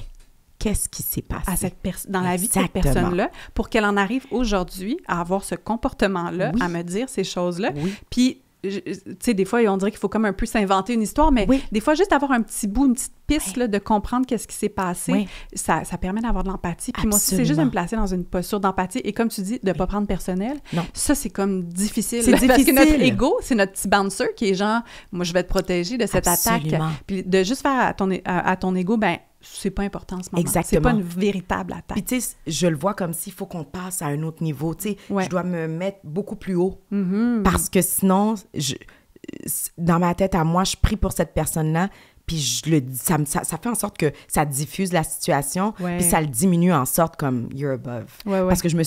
Qu'est-ce qui s'est passé dans la vie de cette personne-là pour qu'elle en arrive aujourd'hui à avoir ce comportement-là, à me dire ces choses-là. Puis, tu sais, des fois, on dirait qu'il faut comme un peu s'inventer une histoire, mais des fois, juste avoir un petit bout, une petite piste là, de comprendre qu'est-ce qui s'est passé, ça permet d'avoir de l'empathie. Puis moi, c'est juste de me placer dans une posture d'empathie et comme tu dis, de ne pas prendre personnel. Non. Ça, c'est comme difficile. C'est difficile. Parce que notre ego, c'est notre petit bouncer qui est genre, moi, je vais te protéger de cette attaque. Puis de juste faire à ton ego, ben c'est pas important en ce moment. Exactement. C'est pas une véritable attaque. Puis tu sais, je le vois comme s'il faut qu'on passe à un autre niveau. Tu sais, je dois me mettre beaucoup plus haut. Parce que sinon, dans ma tête à moi, je prie pour cette personne-là, puis je le dis, ça fait en sorte que ça diffuse la situation, puis ça le diminue en sorte comme « you're above ». Parce que je me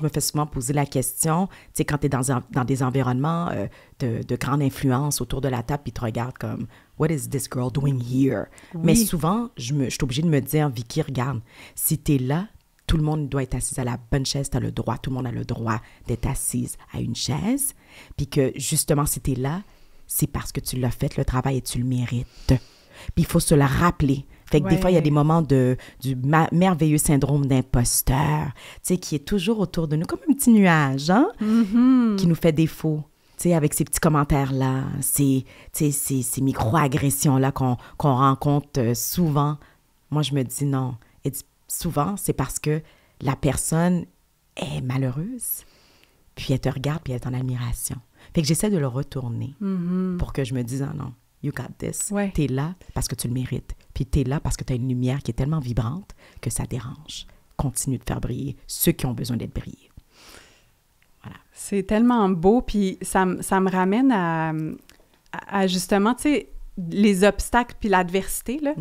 fais souvent poser la question, tu sais, quand tu es dans des environnements de grande influence autour de la table, puis tu regardes comme « what is this girl doing here ?» Mais souvent, je suis obligée de me dire « Vicky, regarde, si tu es là, tout le monde doit être assis à la bonne chaise, tout le monde a le droit d'être assise à une chaise, puis que justement, si tu es là, c'est parce que tu l'as fait le travail et tu le mérites. Puis il faut se le rappeler. Fait que des fois, il y a des moments du merveilleux syndrome d'imposteur, tu sais, qui est toujours autour de nous, comme un petit nuage, hein, qui nous fait défaut. Tu sais, avec ces petits commentaires-là, ces micro-agressions-là qu'on rencontre souvent. Moi, je me dis non. Et souvent, c'est parce que la personne est malheureuse, puis elle te regarde, puis elle est en admiration. Fait que j'essaie de le retourner pour que je me dise, ah non, you got this. T'es là parce que tu le mérites. Puis t'es là parce que t'as une lumière qui est tellement vibrante que ça dérange. Continue de faire briller ceux qui ont besoin d'être brillés. Voilà. C'est tellement beau, puis ça me ramène à justement, tu sais, les obstacles puis l'adversité, là.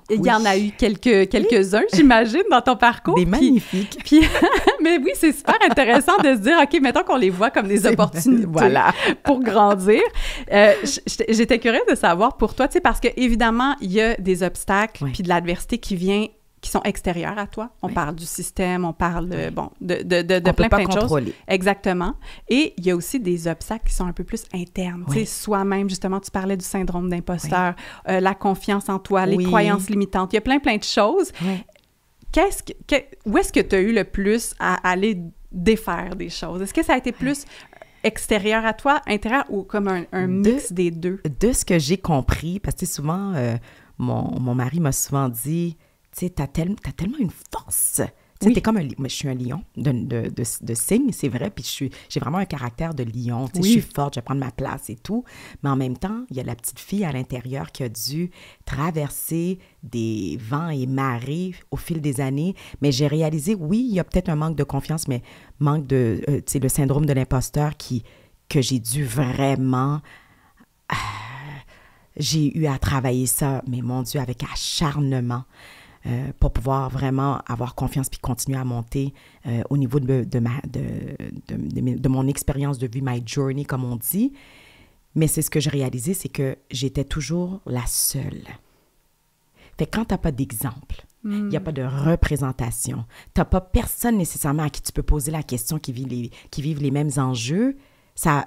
Il y en a eu quelques-uns, j'imagine, dans ton parcours. Des magnifiques. Puis, mais oui, c'est super intéressant de se dire, OK, mettons qu'on les voit comme des opportunités pour grandir. J'étais curieuse de savoir pour toi, tu sais, parce qu'évidemment, il y a des obstacles puis de l'adversité qui sont extérieurs à toi. On parle du système, on parle de plein de choses. Exactement. Et il y a aussi des obstacles qui sont un peu plus internes. Tu sais, soi-même, justement, tu parlais du syndrome d'imposteur, la confiance en toi, les croyances limitantes. Il y a plein de choses. Où est-ce que tu as eu le plus à aller défaire des choses? Est-ce que ça a été plus extérieur à toi, intérieur, ou comme un mix des deux? De ce que j'ai compris, parce que souvent, mon mari m'a souvent dit... Tu sais, t'as tellement une force. Tu sais, t'es comme moi, je suis un lion de signe, c'est vrai, puis j'ai vraiment un caractère de lion. Tu sais, je suis forte, je vais prendre ma place et tout. Mais en même temps, il y a la petite fille à l'intérieur qui a dû traverser des vents et marées au fil des années. Mais j'ai réalisé, oui, il y a peut-être un manque de confiance, mais manque de, tu sais, le syndrome de l'imposteur que j'ai dû vraiment... j'ai eu à travailler ça, mais mon Dieu, avec acharnement. Pour pouvoir vraiment avoir confiance puis continuer à monter au niveau de mon expérience de vie, my journey, comme on dit. Mais c'est ce que je réalisais, c'est que j'étais toujours la seule. Fait que quand tu n'as pas d'exemple, il n'y a pas de représentation, tu n'as pas personne nécessairement à qui tu peux poser la question qui vivent les mêmes enjeux, ça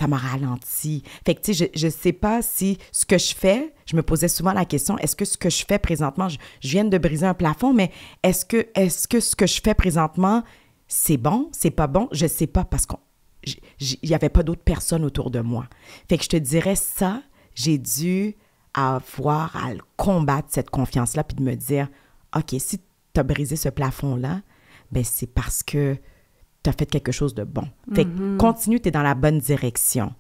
m'a ralenti. Fait que, tu sais, je sais pas si ce que je fais, je me posais souvent la question, est-ce que ce que je fais présentement, je viens de briser un plafond, mais est-ce que ce que je fais présentement, c'est bon, c'est pas bon? Je sais pas parce qu'il n'y avait pas d'autres personnes autour de moi. Fait que je te dirais ça, j'ai dû avoir à combattre cette confiance-là puis de me dire, OK, si tu as brisé ce plafond-là, ben c'est parce que tu as fait quelque chose de bon. Fait que continue, tu es dans la bonne direction.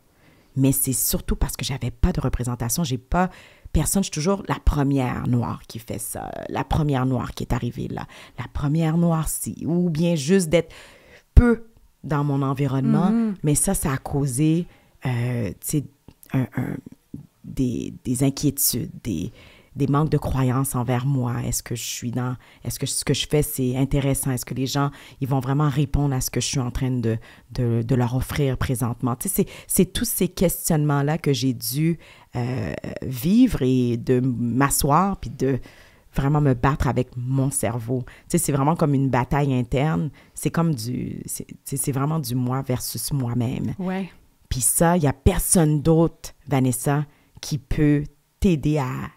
Mais c'est surtout parce que j'avais pas de représentation, j'ai pas personne, je suis toujours la première noire qui fait ça, la première noire qui est arrivée là, la première noire ci, ou bien juste d'être peu dans mon environnement, mais ça a causé des inquiétudes, des manques de croyance envers moi. Est-ce que ce que je fais, c'est intéressant? Est-ce que les gens, ils vont vraiment répondre à ce que je suis en train de leur offrir présentement? Tu sais, c'est tous ces questionnements-là que j'ai dû vivre et de m'asseoir puis de vraiment me battre avec mon cerveau. Tu sais, c'est vraiment comme une bataille interne. C'est comme c'est vraiment du moi versus moi-même. Ouais. Puis ça, il n'y a personne d'autre, Vanessa, qui peut t'aider à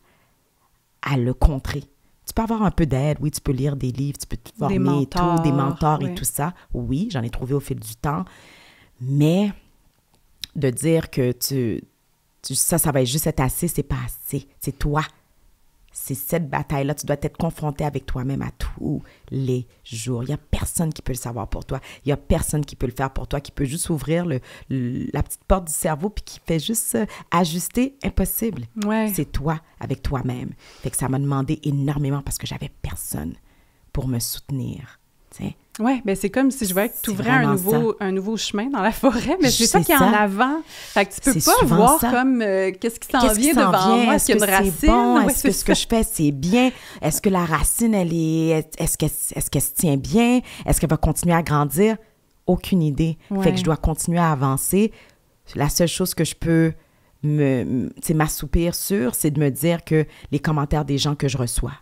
le contrer. Tu peux avoir un peu d'aide, oui, tu peux lire des livres, tu peux te former des mentors oui. et tout ça. Oui, j'en ai trouvé au fil du temps. Mais de dire que ça va juste être assez, c'est pas assez. C'est toi. C'est cette bataille-là. Tu dois être confronté avec toi-même à tous les jours. Il n'y a personne qui peut le savoir pour toi. Il n'y a personne qui peut le faire pour toi, qui peut juste ouvrir la petite porte du cerveau puis qui fait juste ajuster. Impossible. Ouais. C'est toi avec toi-même. Fait que ça m'a demandé énormément parce que j'avais personne pour me soutenir. Oui, bien c'est comme si je voyais que tu ouvrais un nouveau chemin dans la forêt, mais c'est ça qui est ça. en avant. Fait que tu peux C'est pas voir ça. comme qu'est-ce qui s'en vient devant moi. Est-ce qu'il y a une racine? C'est bon? Ouais, Est-ce que ce que je fais, c'est bien? Est-ce que la racine, est-ce qu'elle se tient bien? Est-ce qu'elle va continuer à grandir? Aucune idée. Ouais. Fait que je dois continuer à avancer. La seule chose que je peux m'assoupir sur, c'est de me dire que les commentaires des gens que je reçois,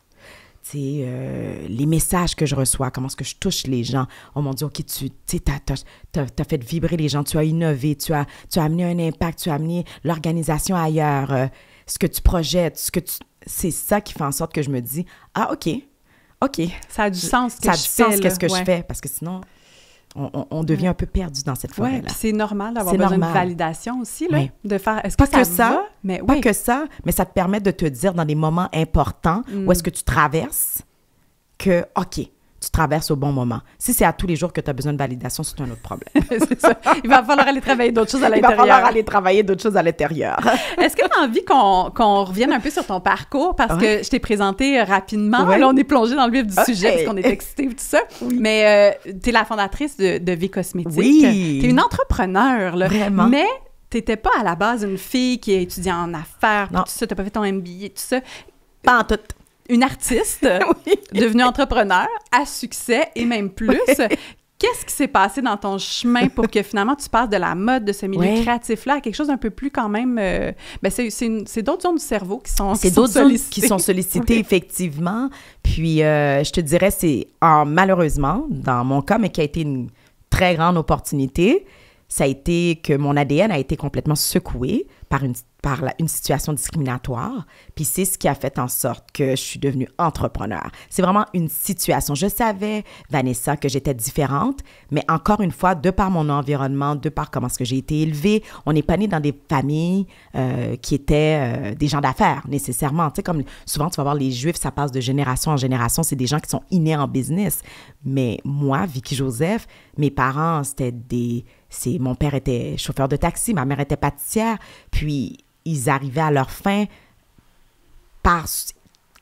les messages que je reçois, comment est-ce que je touche les gens. On m'a dit, OK, t'as fait vibrer les gens, tu as innové, tu as amené un impact, tu as amené l'organisation ailleurs, ce que tu projettes, c'est ça qui fait en sorte que je me dis, ah, OK. Ça a du sens ce que ça a je du fais. sens qu'est-ce que ouais. je fais, parce que sinon, on devient un peu perdu dans cette forêt-là. Oui, puis c'est normal d'avoir C'est besoin normal. de validation aussi, là, Oui. de faire, est-ce Pas que que ça ça, va? Mais pas oui. que ça, mais ça te permet de te dire dans des moments importants où est-ce que tu traverses que, OK, tu traverses au bon moment. Si c'est à tous les jours que tu as besoin de validation, c'est un autre problème. C'est ça. Il va falloir aller travailler d'autres choses à Il va l'intérieur. falloir aller travailler d'autres choses à l'intérieur. Est-ce que tu as envie qu'on revienne un peu sur ton parcours? Parce que je t'ai présenté rapidement. Ouais. Là, on est plongé dans le vif du sujet parce qu'on est excités et tout ça. Oui. Mais tu es la fondatrice de Vie Cosmétique. Oui. Tu es une entrepreneur, là. Vraiment. Mais tu n'étais pas à la base une fille qui a étudié en affaires, puis Non. tout ça. Tu n'as pas fait ton MBA, tout ça. Pas en tout. Une artiste Oui. devenue entrepreneur à succès et même plus. Qu'est-ce qui s'est passé dans ton chemin pour que finalement tu passes de la mode, de ce milieu créatif-là à quelque chose d'un peu plus quand même... c'est d'autres zones du cerveau qui sont C'est d'autres zones sollicitées. qui sont sollicitées, effectivement. Puis, je te dirais, c'est malheureusement, dans mon cas, mais qui a été une très grande opportunité, ça a été que mon ADN a été complètement secoué par une situation discriminatoire. Puis c'est ce qui a fait en sorte que je suis devenue entrepreneur. C'est vraiment une situation. Je savais, Vanessa, que j'étais différente, mais encore une fois, de par mon environnement, de par comment est-ce que j'ai été élevée, on n'est pas né dans des familles qui étaient des gens d'affaires, nécessairement. Tu sais, comme souvent, tu vas voir les Juifs, ça passe de génération en génération. C'est des gens qui sont innés en business. Mais moi, Vicky Joseph, mes parents, mon père était chauffeur de taxi, ma mère était pâtissière, puis ils arrivaient à leur fin par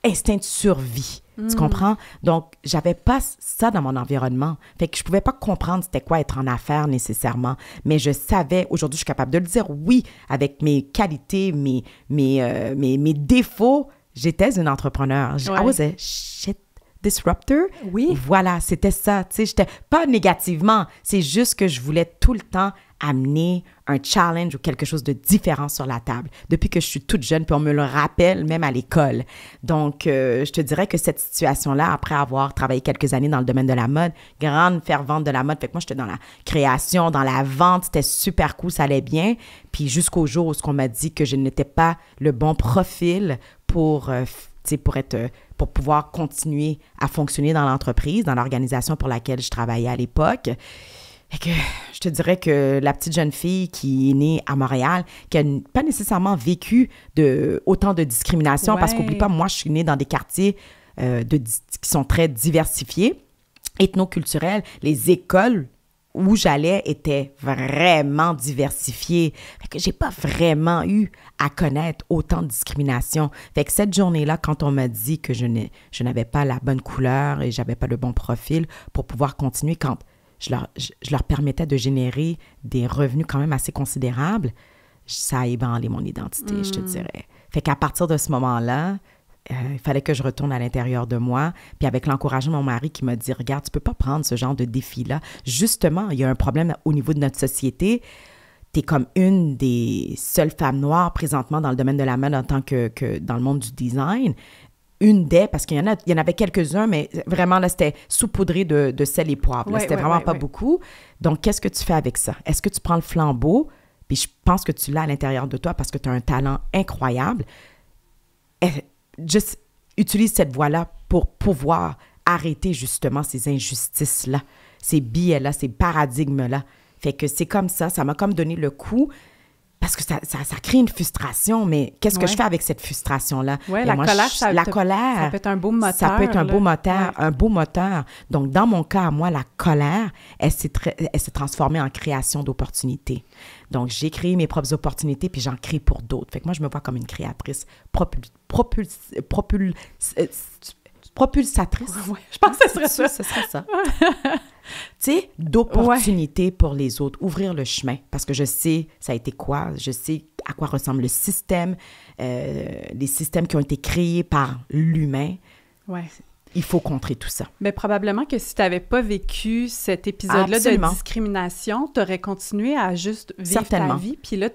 instinct de survie. Tu comprends? Donc, j'avais pas ça dans mon environnement. Fait que je pouvais pas comprendre c'était quoi être en affaires nécessairement. Mais je savais, aujourd'hui, je suis capable de le dire, oui, avec mes qualités, mes défauts, j'étais une entrepreneur. I was a shit disruptor. Oui. Voilà, c'était ça. Tu sais, j'étais pas négativement. C'est juste que je voulais tout le temps amener un challenge ou quelque chose de différent sur la table. Depuis que je suis toute jeune, puis on me le rappelle même à l'école. Donc, je te dirais que cette situation-là, après avoir travaillé quelques années dans le domaine de la mode, grande fervente de la mode, fait que moi, j'étais dans la création, dans la vente, c'était super cool, ça allait bien. Puis jusqu'au jour où on m'a dit que je n'étais pas le bon profil pour pouvoir continuer à fonctionner dans l'entreprise, dans l'organisation pour laquelle je travaillais à l'époque. Et que je te dirais que la petite jeune fille qui est née à Montréal, qui n'a pas nécessairement vécu autant de discrimination, parce qu'oublie pas, moi, je suis née dans des quartiers qui sont très diversifiés, ethnoculturels. Les écoles où j'allais étaient vraiment diversifiées. Fait que j'ai pas vraiment eu à connaître autant de discrimination. Fait que cette journée-là, quand on m'a dit que je n'avais pas la bonne couleur et j'avais pas le bon profil pour pouvoir continuer, quand je leur permettais de générer des revenus quand même assez considérables, ça a ébranlé mon identité, je te dirais. Fait qu'à partir de ce moment-là, il fallait que je retourne à l'intérieur de moi. Puis avec l'encouragement de mon mari qui m'a dit, regarde, tu peux pas prendre ce genre de défi-là. Justement, il y a un problème au niveau de notre société. Tu es comme une des seules femmes noires présentement dans le domaine de la mode en tant que dans le monde du design. Une des, parce qu'il y en avait quelques-uns, mais vraiment, là, c'était saupoudré de sel et poivre. Là, c'était vraiment pas beaucoup. Donc, qu'est-ce que tu fais avec ça? Est-ce que tu prends le flambeau? Puis je pense que tu l'as à l'intérieur de toi parce que tu as un talent incroyable. Juste utilise cette voie-là pour pouvoir arrêter justement ces injustices-là, ces biais-là, ces paradigmes-là. Fait que c'est comme ça m'a comme donné le coup. Parce que ça crée une frustration, mais qu'est-ce que je fais avec cette frustration-là? Oui, la colère, ça peut être un beau moteur. Ça peut être un beau moteur, un beau moteur. Donc, dans mon cas, moi, la colère, elle s'est transformée en création d'opportunités. Donc, j'ai créé mes propres opportunités, puis j'en crée pour d'autres. Fait que moi, je me vois comme une créatrice propulsatrice. Oui, je pense que ce serait ça. Ce serait ça. Tu sais, d'opportunités pour les autres, ouvrir le chemin, parce que je sais ça a été quoi, je sais à quoi ressemble le système, les systèmes qui ont été créés par l'humain. Ouais. Il faut contrer tout ça. Mais probablement que si tu n'avais pas vécu cet épisode-là de discrimination, tu aurais continué à juste vivre ta vie. Puis là,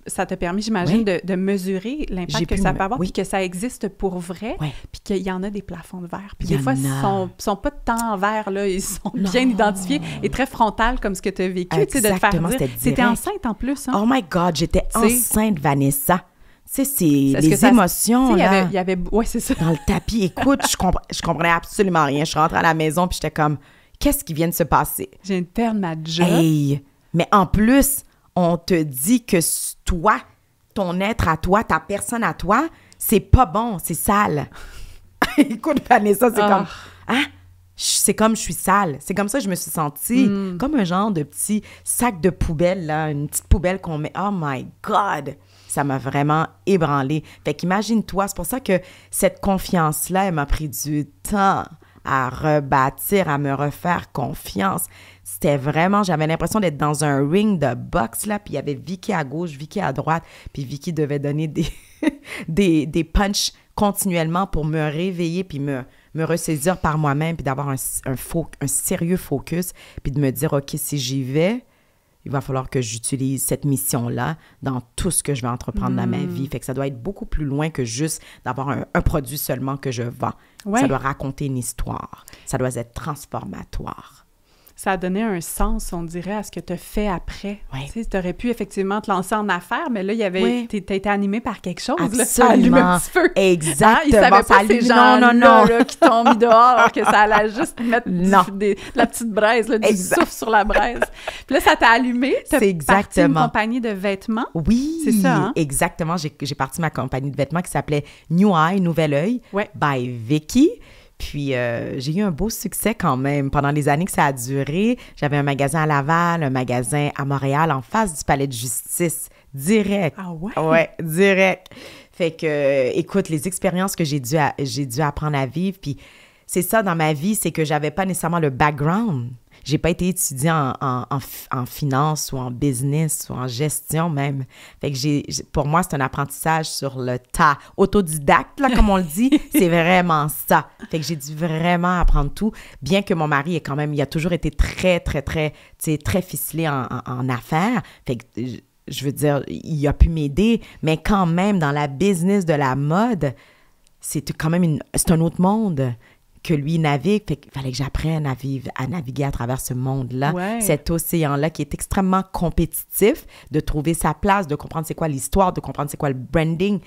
ça t'a permis, j'imagine, de mesurer l'impact que ça peut avoir, puis que ça existe pour vrai, puis qu'il y en a des plafonds de verre. Puis des fois, ils sont pas tant en verre, là, ils sont bien identifiés et très frontales comme ce que tu as vécu. Tu sais, de te faire dire. C'était enceinte en plus. Hein? Oh my God, j'étais enceinte, Vanessa. Tu sais, c'est les émotions, là. Il y avait... Oui, c'est ça. Dans le tapis. Écoute, je comprenais absolument rien. Je suis rentrée à la maison, puis j'étais comme, qu'est-ce qui vient de se passer? Je viens de perdre ma job. Hey! Mais en plus, on te dit que toi, ton être à toi, ta personne à toi, c'est pas bon, c'est sale. Écoute, Vanessa, c'est comme... Hein? C'est comme je suis sale. C'est comme ça que je me suis sentie. Comme un genre de petit sac de poubelle, là. Une petite poubelle qu'on met. Oh my God! Ça m'a vraiment ébranlée. Fait qu'imagine-toi, c'est pour ça que cette confiance-là, elle m'a pris du temps à rebâtir, à me refaire confiance. C'était vraiment, j'avais l'impression d'être dans un ring de boxe, là, puis il y avait Vicky à gauche, Vicky à droite, puis Vicky devait donner des punchs continuellement pour me réveiller, puis me ressaisir par moi-même, puis d'avoir un sérieux focus, puis de me dire, OK, si j'y vais, il va falloir que j'utilise cette mission-là dans tout ce que je vais entreprendre dans ma vie. Fait que ça doit être beaucoup plus loin que juste d'avoir un produit seulement que je vends. Ouais. Ça doit raconter une histoire. Ça doit être transformatoire. Ça a donné un sens, on dirait, à ce que tu as fait après. Oui. Tu sais, tu aurais pu effectivement te lancer en affaires, mais là, il y avait, tu as été animé par quelque chose. Absolument. Là, ça allume un petit feu. Exactement. Ils savaient pas ces gens-là là, qui t'ont mis dehors, que ça allait juste mettre de la petite braise, là, du souffle sur la braise. Puis là, ça t'a allumé. C'est exactement. Parti une compagnie de vêtements. Oui. C'est ça, hein? Exactement. J'ai parti ma compagnie de vêtements qui s'appelait New Eye, Nouvel Œil, by Vicky. Puis, j'ai eu un beau succès quand même. Pendant les années que ça a duré, j'avais un magasin à Laval, un magasin à Montréal, en face du palais de justice. Direct. Ah ouais? Ouais, direct. Fait que, écoute, les expériences que j'ai dû apprendre à vivre, puis c'est ça dans ma vie, c'est que j'avais pas nécessairement le background. J'ai pas été étudiée en finance ou en business ou en gestion même. Fait que pour moi, c'est un apprentissage sur le tas. Autodidacte, là, comme on le dit, c'est vraiment ça. Fait que j'ai dû vraiment apprendre tout, bien que mon mari il a toujours été très, très, très, tu sais, très ficelé en affaires. Fait que, je veux dire, il a pu m'aider, mais quand même, dans la business de la mode, c'est quand même c'est un autre monde que lui navigue. Fait qu'il fallait que j'apprenne à naviguer à travers ce monde-là, cet océan-là qui est extrêmement compétitif, de trouver sa place, de comprendre c'est quoi l'histoire, de comprendre c'est quoi le branding,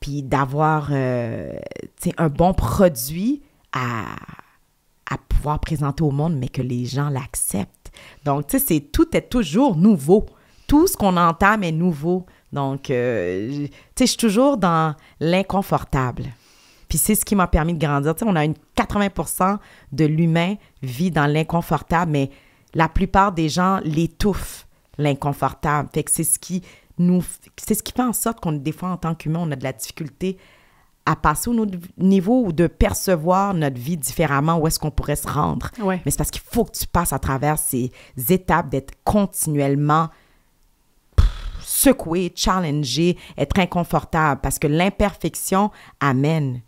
puis d'avoir un bon produit à pouvoir présenter au monde, mais que les gens l'acceptent. Donc, tu sais, tout est toujours nouveau. Tout ce qu'on entame est nouveau. Donc, tu sais, je suis toujours dans l'inconfortable. Puis c'est ce qui m'a permis de grandir. Tu sais, on a 80% de l'humain vit dans l'inconfortable, mais la plupart des gens l'étouffent, l'inconfortable. Fait que c'est ce qui fait en sorte qu'on, des fois, en tant qu'humain, on a de la difficulté à passer au autre niveau ou de percevoir notre vie différemment, où est-ce qu'on pourrait se rendre. Ouais. Mais c'est parce qu'il faut que tu passes à travers ces étapes d'être continuellement secoué, challengé, être inconfortable, parce que l'imperfection amène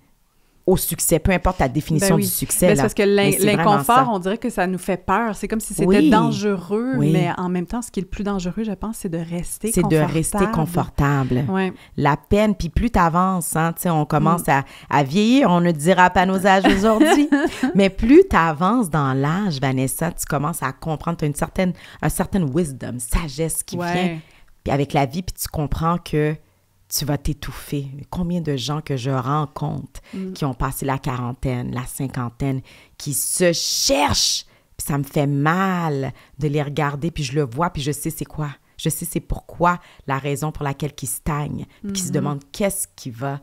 au succès, peu importe ta définition du succès. C'est parce que l'inconfort, on dirait que ça nous fait peur. C'est comme si c'était dangereux, mais en même temps, ce qui est le plus dangereux, je pense, c'est de rester confortable. C'est de rester confortable. Ouais. La peine, puis plus tu avances, hein, on commence à vieillir, on ne dira pas nos âges aujourd'hui, mais plus tu avances dans l'âge, Vanessa, tu commences à comprendre, tu as un certain wisdom, sagesse qui vient puis avec la vie, puis tu comprends que tu vas t'étouffer. Combien de gens que je rencontre qui ont passé la quarantaine, la cinquantaine, qui se cherchent, puis ça me fait mal de les regarder, puis je le vois, puis je sais c'est quoi. Je sais c'est pourquoi, la raison pour laquelle ils stagnent, puis qui se demandent qu'est-ce qui va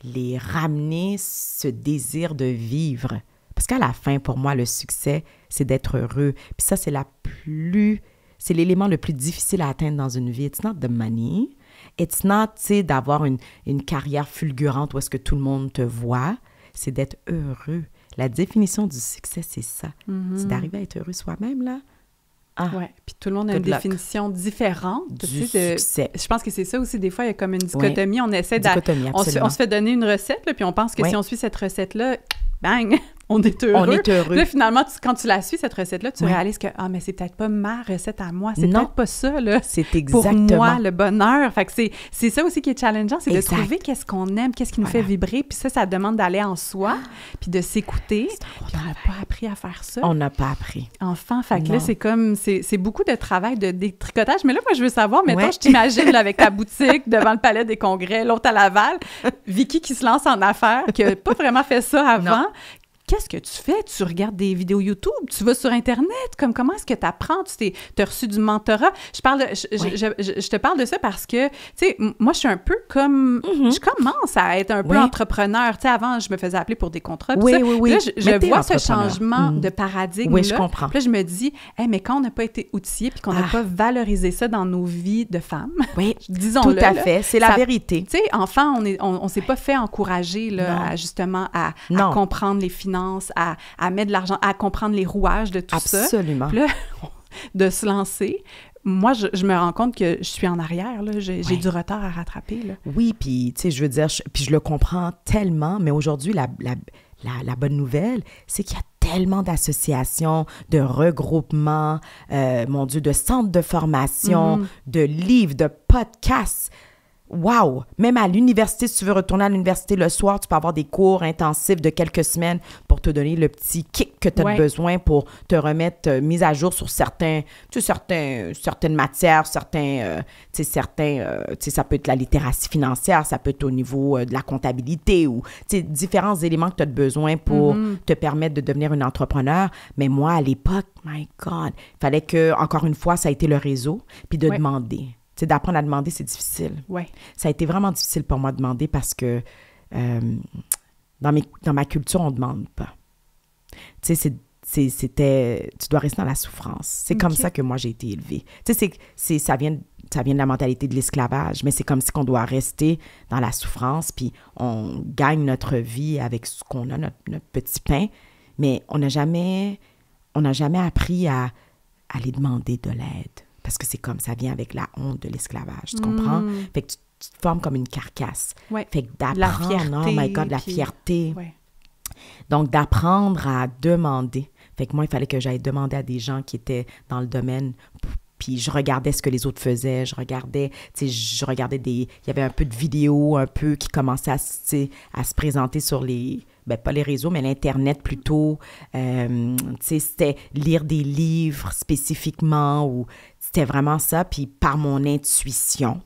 les ramener ce désir de vivre. Parce qu'à la fin, pour moi, le succès, c'est d'être heureux. Puis ça, c'est l'élément le plus difficile à atteindre dans une vie. It's not the money. It's not, tu sais, d'avoir une carrière fulgurante où est-ce que tout le monde te voit. C'est d'être heureux. La définition du succès, c'est ça. C'est d'arriver à être heureux soi-même, là. Oui, puis tout le monde a une définition différente du succès. Je pense que c'est ça aussi, des fois, il y a comme une dichotomie. On essaie on se fait donner une recette, là, puis on pense que si on suit cette recette-là, bang, on est heureux. On est heureux. Là, finalement, quand tu la suis, cette recette-là, tu réalises que, mais c'est peut-être pas ma recette à moi, c'est peut-être pas ça, là. C'est exactement. Pour moi, le bonheur. Fait que c'est ça aussi qui est challengeant, c'est de trouver qu'est-ce qu'on aime, qu'est-ce qui nous fait vibrer, puis ça demande d'aller en soi, puis de s'écouter. Puis on n'a pas appris à faire ça. On n'a pas appris. Enfant, fait que là, c'est comme, c'est beaucoup de travail de détricotage. Mais là, moi, je veux savoir, mettons, je t'imagine là, avec ta boutique devant le Palais des Congrès, l'autre à Laval, Vicky qui se lance en affaires, qui n'a pas vraiment fait ça avant. Non. Qu'est-ce que tu fais? Tu regardes des vidéos YouTube? Tu vas sur Internet? Comment est-ce que tu apprends? Tu as reçu du mentorat? Je te parle de ça parce que, tu sais, moi, je suis un peu comme... Je commence à être un peu entrepreneur. Tu sais, avant, je me faisais appeler pour des contrats. Oui. Là, je vois ce changement de paradigme-là. Oui, je comprends. Puis là, je me dis, mais quand on n'a pas été outillé puis qu'on n'a pas valorisé ça dans nos vies de femmes, disons-le. Tout à fait. C'est la vérité. Tu sais, enfant, on s'est pas fait encourager, là, justement, à comprendre les finances, à mettre de l'argent, à comprendre les rouages de tout ça. Absolument. Puis là, de se lancer, moi, je me rends compte que je suis en arrière, là. J'ai du retard à rattraper, là. Oui, puis, tu sais, je veux dire, puis je le comprends tellement, mais aujourd'hui, la bonne nouvelle, c'est qu'il y a tellement d'associations, de regroupements, mon Dieu, de centres de formation, de livres, de podcasts. Wow! Même à l'université, si tu veux retourner à l'université le soir, tu peux avoir des cours intensifs de quelques semaines pour te donner le petit kick que tu as besoin pour te remettre mise à jour sur certaines matières, ça peut être la littératie financière, ça peut être au niveau de la comptabilité ou différents éléments que tu as besoin pour te permettre de devenir une entrepreneur. Mais moi, à l'époque, my God, il fallait que, encore une fois, ça a été le réseau, puis de demander. Tu sais, d'apprendre à demander, c'est difficile. Ouais. Ça a été vraiment difficile pour moi de demander parce que dans ma culture, on ne demande pas. Tu sais, tu dois rester dans la souffrance. C'est comme ça que moi, j'ai été élevée. Tu sais, ça vient de la mentalité de l'esclavage, mais c'est comme si qu'on doit rester dans la souffrance, puis on gagne notre vie avec ce qu'on a, notre petit pain, mais on n'a jamais on n'a jamais appris à aller demander de l'aide. Parce que c'est comme ça vient avec la honte de l'esclavage, tu comprends? Fait que tu te formes comme une carcasse. Ouais. Fait que d'apprendre, oh my God, la fierté. Ouais. Donc, d'apprendre à demander. Fait que moi, il fallait que j'aille demander à des gens qui étaient dans le domaine. Puis je regardais ce que les autres faisaient. Je regardais il y avait un peu de vidéos, un peu qui commençaient à se présenter sur les... Ben, pas les réseaux, mais l'Internet plutôt. C'était lire des livres spécifiquement ou c'était vraiment ça. Puis par mon intuition,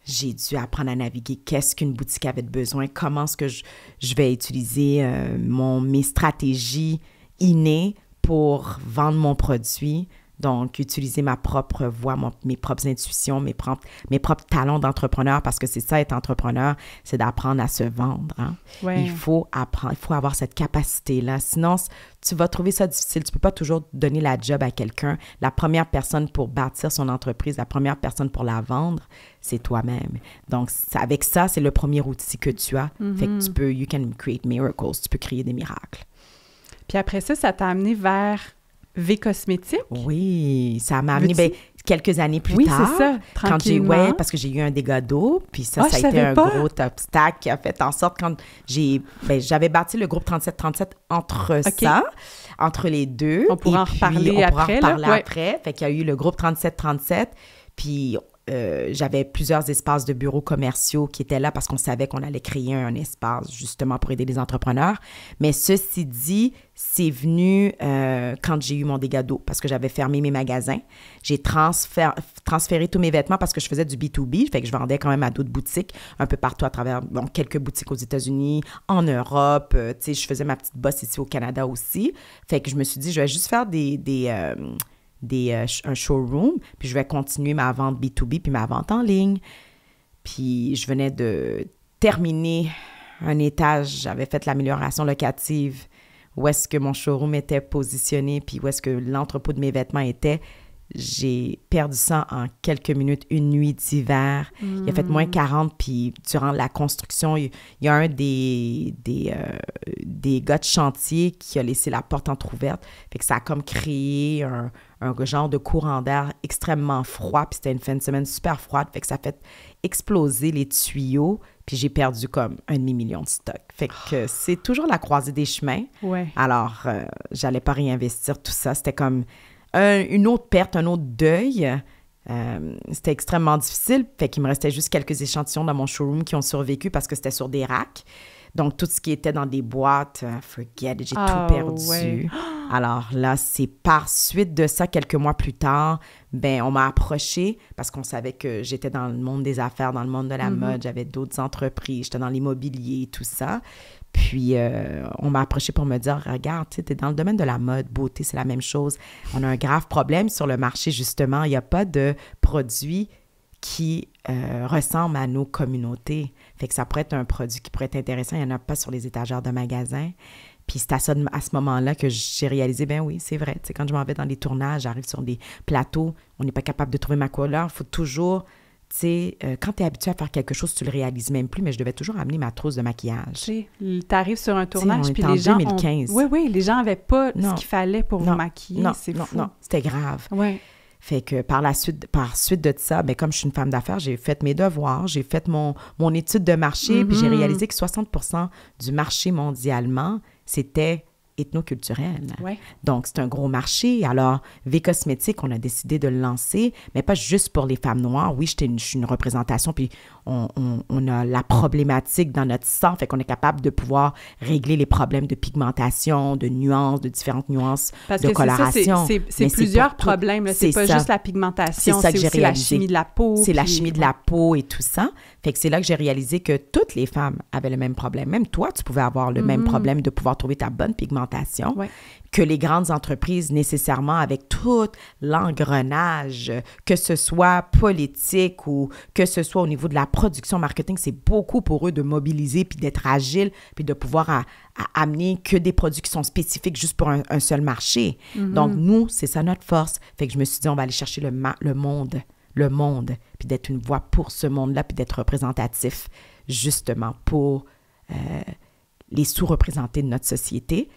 j'ai dû apprendre à naviguer. Qu'est-ce qu'une boutique avait de besoin? Comment est-ce que je vais utiliser mes stratégies innées pour vendre mon produit? Donc, utiliser ma propre voix, mes propres intuitions, mes propres talents d'entrepreneur, parce que c'est ça, être entrepreneur, c'est d'apprendre à se vendre. Hein? Ouais. Il faut apprendre, il faut avoir cette capacité-là. Sinon, tu vas trouver ça difficile. Tu ne peux pas toujours donner la job à quelqu'un. La première personne pour bâtir son entreprise, la première personne pour la vendre, c'est toi-même. Donc, avec ça, c'est le premier outil que tu as. Fait que tu peux, you can create miracles. Tu peux créer des miracles. Puis après ça t'a amené vers V-Cosmétiques? Oui, ça m'a amené quelques années plus tard. Oui, c'est ça, tranquillement. Parce que j'ai eu un dégât d'eau, puis ça a été un gros obstacle qui a fait en sorte quand j'avais bâti le groupe 3737 entre les deux. On pourra en reparler après. Fait qu'il y a eu le groupe 3737, puis j'avais plusieurs espaces de bureaux commerciaux qui étaient là parce qu'on savait qu'on allait créer un espace justement pour aider les entrepreneurs. Mais ceci dit, c'est venu quand j'ai eu mon dégât d'eau parce que j'avais fermé mes magasins. J'ai transféré tous mes vêtements parce que je faisais du B2B, fait que je vendais quand même à d'autres boutiques un peu partout à travers, quelques boutiques aux États-Unis, en Europe. Je faisais ma petite bosse ici au Canada aussi. Fait que je me suis dit, je vais juste faire un showroom, puis je vais continuer ma vente B2B, puis ma vente en ligne. Puis je venais de terminer un étage, j'avais fait l'amélioration locative, où est-ce que mon showroom était positionné, puis où est-ce que l'entrepôt de mes vêtements était. J'ai perdu ça en quelques minutes, une nuit d'hiver. Il a fait moins 40, puis durant la construction, il y a un des gars de chantier qui a laissé la porte entrouverte. Fait que ça a comme créé un genre de courant d'air extrêmement froid, puis c'était une fin de semaine super froide, fait que ça a fait exploser les tuyaux, puis j'ai perdu comme 1,5 million de stock. Fait que c'est toujours la croisée des chemins. Ouais. Alors, j'allais pas réinvestir tout ça. C'était comme une autre perte, un autre deuil. C'était extrêmement difficile. Fait qu'il me restait juste quelques échantillons dans mon showroom qui ont survécu parce que c'était sur des racks. Donc, tout ce qui était dans des boîtes, forget it, j'ai tout perdu. Ouais. Alors là, c'est par suite de ça, quelques mois plus tard, on m'a approché parce qu'on savait que j'étais dans le monde des affaires, dans le monde de la mode, j'avais d'autres entreprises, j'étais dans l'immobilier et tout ça. Puis, on m'a approché pour me dire, regarde, tu es dans le domaine de la mode, beauté, c'est la même chose. On a un grave problème sur le marché, justement. Il n'y a pas de produits qui ressemblent à nos communautés. Fait que ça pourrait être un produit qui pourrait être intéressant. Il n'y en a pas sur les étagères de magasins. Puis c'est à ce moment-là que j'ai réalisé, oui, c'est vrai. Tu sais, quand je m'en vais dans des tournages, j'arrive sur des plateaux, on n'est pas capable de trouver ma couleur. Il faut toujours... Tu sais, quand tu es habitué à faire quelque chose, tu le réalises même plus, mais je devais toujours amener ma trousse de maquillage. Tu arrives sur un tournage, puis les gens... en 2015. Oui, les gens n'avaient pas ce qu'il fallait pour vous maquiller. C'est fou. Non, c'était grave. Ouais. Fait que par suite de ça, comme je suis une femme d'affaires, j'ai fait mes devoirs, j'ai fait mon étude de marché, puis j'ai réalisé que 60% du marché mondialement, c'était ethnoculturel. Ouais. Donc, c'est un gros marché. Alors, V-Cosmétiques, on a décidé de le lancer, mais pas juste pour les femmes noires. Oui, je suis une représentation, puis on a la problématique dans notre sang, fait qu'on est capable de pouvoir régler les problèmes de pigmentation, de nuances, de différentes nuances, de coloration. C'est plusieurs problèmes. C'est pas juste la pigmentation, c'est aussi la chimie de la peau. C'est la chimie de la peau et tout ça. Fait que c'est là que j'ai réalisé que toutes les femmes avaient le même problème. Même toi, tu pouvais avoir le même problème de pouvoir trouver ta bonne pigmentation. Ouais. Que les grandes entreprises, nécessairement, avec tout l'engrenage, que ce soit politique ou que ce soit au niveau de la production marketing, c'est beaucoup pour eux de mobiliser puis d'être agile puis de pouvoir amener que des produits qui sont spécifiques juste pour un seul marché. Donc, nous, c'est ça notre force. Fait que je me suis dit, on va aller chercher le monde, puis d'être une voix pour ce monde-là, puis d'être représentatif, justement, pour les sous-représentés de notre société.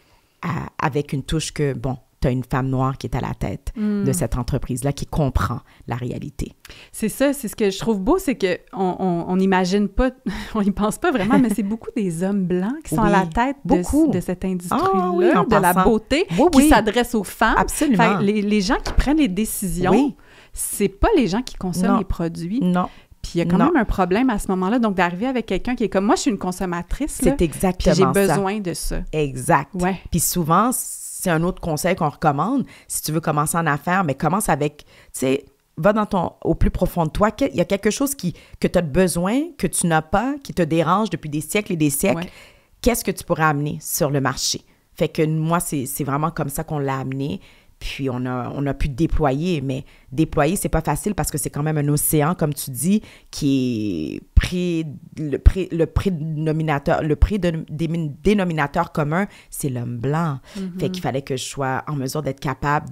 avec une touche que, bon, tu as une femme noire qui est à la tête de cette entreprise-là, qui comprend la réalité. C'est ça, c'est ce que je trouve beau, c'est qu'on n'imagine pas, on n'y pense pas vraiment, mais c'est beaucoup des hommes blancs qui sont à la tête de cette industrie-là, de la beauté, qui s'adresse aux femmes. Absolument. Les gens qui prennent les décisions, c'est pas les gens qui consomment les produits. Non. Puis il y a quand même un problème à ce moment-là. Donc, d'arriver avec quelqu'un qui est comme moi, je suis une consommatrice. C'est exactement ça. Puis j'ai besoin de ça. Exact. Ouais. Puis souvent, c'est un autre conseil qu'on recommande. Si tu veux commencer en affaires, mais commence avec, tu sais, va au plus profond de toi. Il y a quelque chose que tu as besoin, que tu n'as pas, qui te dérange depuis des siècles et des siècles. Ouais. Qu'est-ce que tu pourrais amener sur le marché? Fait que moi, c'est vraiment comme ça qu'on l'a amené. Puis on a pu déployer, mais déployer, c'est pas facile parce que c'est quand même un océan, comme tu dis, qui est le dénominateur commun, c'est l'homme blanc. Fait qu'il fallait que je sois en mesure d'être capable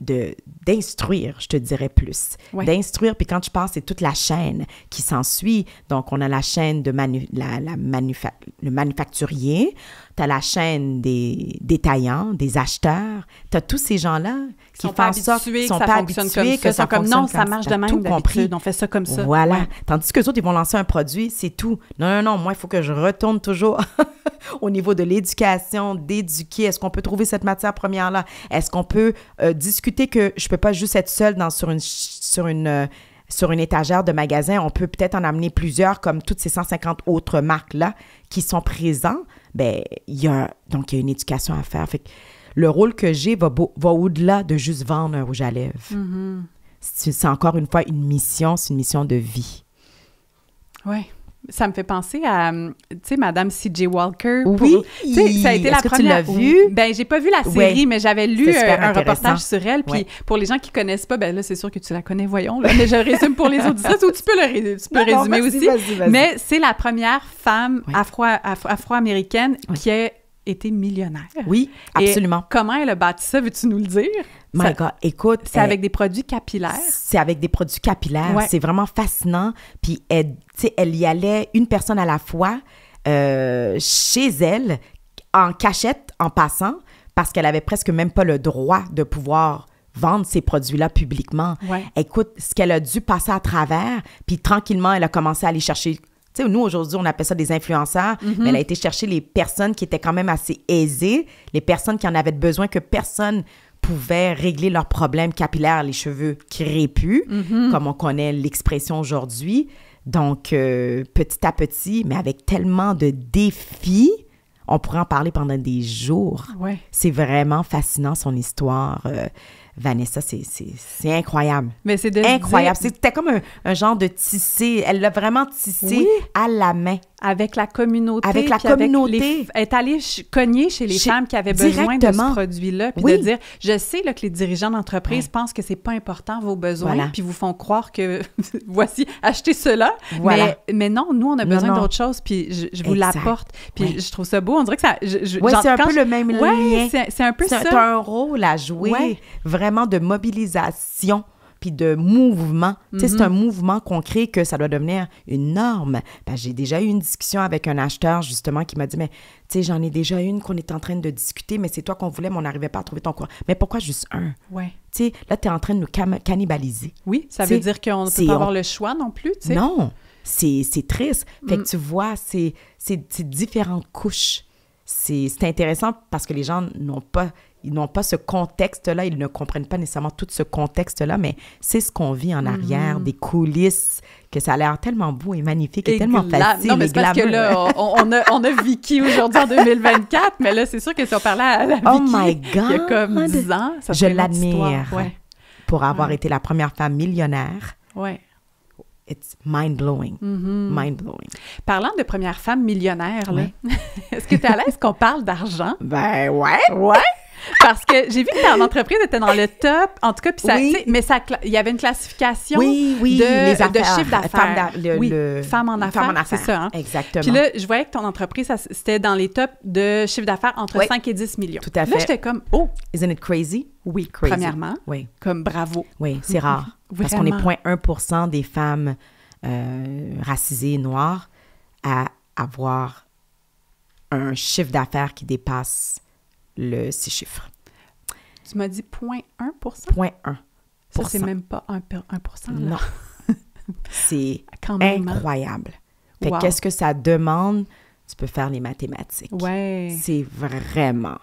d'instruire, je te dirais plus. Ouais. D'instruire, puis quand je parle, c'est toute la chaîne qui s'ensuit. Donc, on a la chaîne de le manufacturier, tu as la chaîne des détaillants, des acheteurs, tu as tous ces gens-là qui font ça, qui sont pas habitués, que ça fonctionne comme ça. Non, ça marche de même d'habitude, on fait ça comme ça. Voilà. Ouais. Tandis que les autres, ils vont lancer un produit, c'est tout. Non, moi, il faut que je retourne toujours au niveau de l'éducation, d'éduquer. Est-ce qu'on peut trouver cette matière première-là? Est-ce qu'on peut discuter que je peux pas juste être seule sur une étagère de magasin, on peut peut-être en amener plusieurs, comme toutes ces 150 autres marques-là qui sont présentes. Bien, il y a une éducation à faire. Fait que le rôle que j'ai va au-delà de juste vendre un rouge à lèvres. Mm-hmm. C'est encore une fois une mission, c'est une mission de vie. Oui. Ça me fait penser à, tu sais, Madame C.J. Walker. Oui, ça a été la première. Tu l'as vu? Ben, j'ai pas vu la série, mais j'avais lu un reportage sur elle. Puis pour les gens qui connaissent pas, ben là, c'est sûr que tu la connais, voyons. Là, mais je résume pour les auditeurs, ou tu peux résumer aussi. Vas-y. Mais c'est la première femme afro-américaine qui a été millionnaire. Oui, absolument. Et comment elle a bâti ça, veux-tu nous le dire? My God, écoute... C'est avec des produits capillaires. C'est avec des produits capillaires. Ouais. C'est vraiment fascinant. Puis, elle y allait une personne à la fois chez elle, en cachette, en passant, parce qu'elle avait presque même pas le droit de pouvoir vendre ces produits-là publiquement. Ouais. Écoute, ce qu'elle a dû passer à travers, puis tranquillement, elle a commencé à aller chercher... Tu sais, nous, aujourd'hui, on appelle ça des influenceurs, mais elle a été chercher les personnes qui étaient quand même assez aisées, les personnes qui en avaient besoin, que personne pouvait régler leurs problèmes capillaires, les cheveux crépus, comme on connaît l'expression aujourd'hui. Donc, petit à petit, mais avec tellement de défis, on pourrait en parler pendant des jours. Ouais. C'est vraiment fascinant, son histoire. Vanessa, c'est incroyable. Mais c'est incroyable. C'était comme un genre de tissé. Elle l'a vraiment tissé à la main. Avec la communauté. Avec la communauté. Elle est allée cogner chez les femmes qui avaient besoin de ce produit-là. Puis de dire, je sais là, que les dirigeants d'entreprise pensent que c'est pas important vos besoins, puis vous font croire que, voici, achetez cela. Voilà. Mais non, nous, on a besoin d'autre chose, puis je vous l'apporte. Puis je trouve ça beau. On dirait que ça... Oui, c'est un peu le même lien. C'est un peu ça. C'est un rôle à jouer, vraiment de mobilisation puis de mouvement. Tu sais, c'est un mouvement qu'on crée que ça doit devenir une norme. Ben, j'ai déjà eu une discussion avec un acheteur, justement, qui m'a dit, mais tu sais, j'en ai déjà une qu'on est en train de discuter, mais c'est toi qu'on voulait, mais on n'arrivait pas à trouver ton courant. Mais pourquoi juste un? Ouais. Tu sais, là, tu es en train de nous cannibaliser. Oui, ça veut dire qu'on ne peut pas avoir le choix non plus, tu sais. Non, c'est triste. Fait que tu vois, c'est différentes couches. C'est intéressant parce que les gens n'ont pas ce contexte-là, ils ne comprennent pas nécessairement tout ce contexte-là, mais c'est ce qu'on vit en arrière, des coulisses, que ça a l'air tellement beau et magnifique et tellement facile. Non, mais c'est parce que là, on a Vicky aujourd'hui en 2024, mais là, c'est sûr que si on parlait à la Vicky il y a comme 10 ans, ça je l'admire pour avoir été la première femme millionnaire. Ouais. It's mind-blowing. Mind-blowing. Parlant de première femme millionnaire, là, est-ce que tu es à l'aise qu'on parle d'argent? Ben ouais. Ouais. Parce que j'ai vu que ton entreprise était dans le top, en tout cas, puis ça, mais il y avait une classification de chiffre d'affaires. Femmes en affaires, c'est ça. Hein? Exactement. Puis là, je voyais que ton entreprise, c'était dans les tops de chiffre d'affaires entre 5 et 10 millions. Tout à fait. Là, j'étais comme, oh! Isn't it crazy? Oui, crazy. Premièrement. Oui. Comme bravo. Oui, c'est rare. Parce qu'on est 0,1% des femmes racisées noires à avoir un chiffre d'affaires qui dépasse le 6 chiffres. Tu m'as dit 0,1 0,1 Ça, c'est même pas 1 là. Non. C'est Quand même, incroyable. Fait wow. que qu'est-ce que ça demande? Tu peux faire les mathématiques. Ouais. C'est vraiment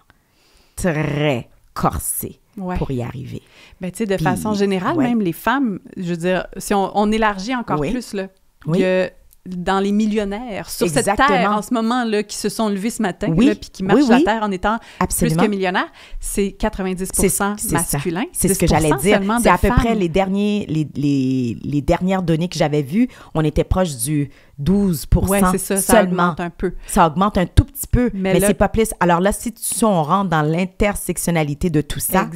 très corsé pour y arriver. Ben, tu sais, de façon générale, même les femmes, je veux dire, si on élargit encore plus, là, il y a dans les millionnaires sur cette terre en ce moment là qui se sont levés ce matin puis qui marchent la terre en étant plus que millionnaires, c'est 90% masculin. C'est ce que j'allais dire. C'est à peu près les dernières données que j'avais vues, on était proche du 12% c'est ça, seulement. Ça augmente un peu. Ça augmente un tout petit peu, mais là, c'est pas plus. Alors là, si on rentre dans l'intersectionnalité de tout ça,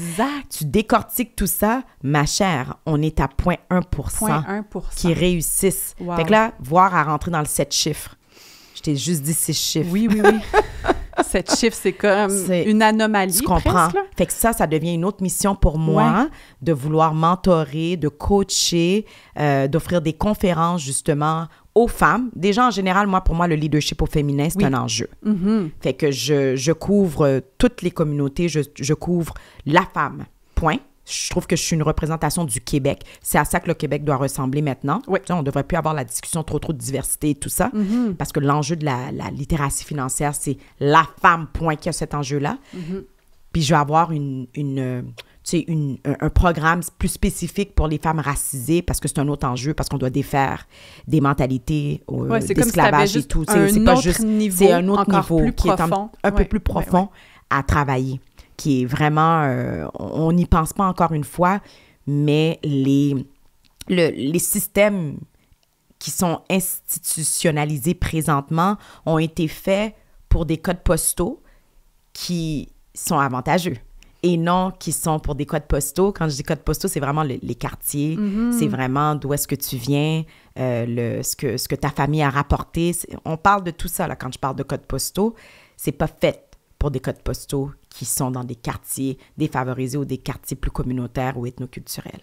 tu décortiques tout ça, ma chère, on est à 0,1% qui réussissent. Wow. Fait que là, voir à rentrer dans le 7 chiffres. Je t'ai juste dit 6 chiffres. Oui. 7 chiffres, c'est comme une anomalie. Tu comprends? Presque, là. Fait que ça devient une autre mission pour moi, de vouloir mentorer, de coacher, d'offrir des conférences, justement, aux femmes. Déjà, en général, pour moi, le leadership au féminin, c'est un enjeu. Fait que je couvre toutes les communautés, je couvre la femme, point. Je trouve que je suis une représentation du Québec. C'est à ça que le Québec doit ressembler maintenant. Oui. On ne devrait plus avoir la discussion trop de diversité et tout ça, parce que l'enjeu de la littératie financière, c'est la femme, point, qui a cet enjeu-là. Puis je vais avoir un programme plus spécifique pour les femmes racisées, parce que c'est un autre enjeu, parce qu'on doit défaire des mentalités d'esclavage et tout. C'est pas juste niveau, c'est un autre niveau qui est un peu plus profond à travailler, qui est vraiment, on n'y pense pas encore une fois, mais les systèmes qui sont institutionnalisés présentement ont été faits pour des codes postaux qui sont avantageux et non qui sont pour des codes postaux. Quand je dis codes postaux, c'est vraiment les quartiers, c'est vraiment d'où est-ce que tu viens, ce que ta famille a rapporté. On parle de tout ça là, quand je parle de codes postaux. C'est pas fait pour des codes postaux qui sont dans des quartiers défavorisés ou des quartiers plus communautaires ou ethnoculturels.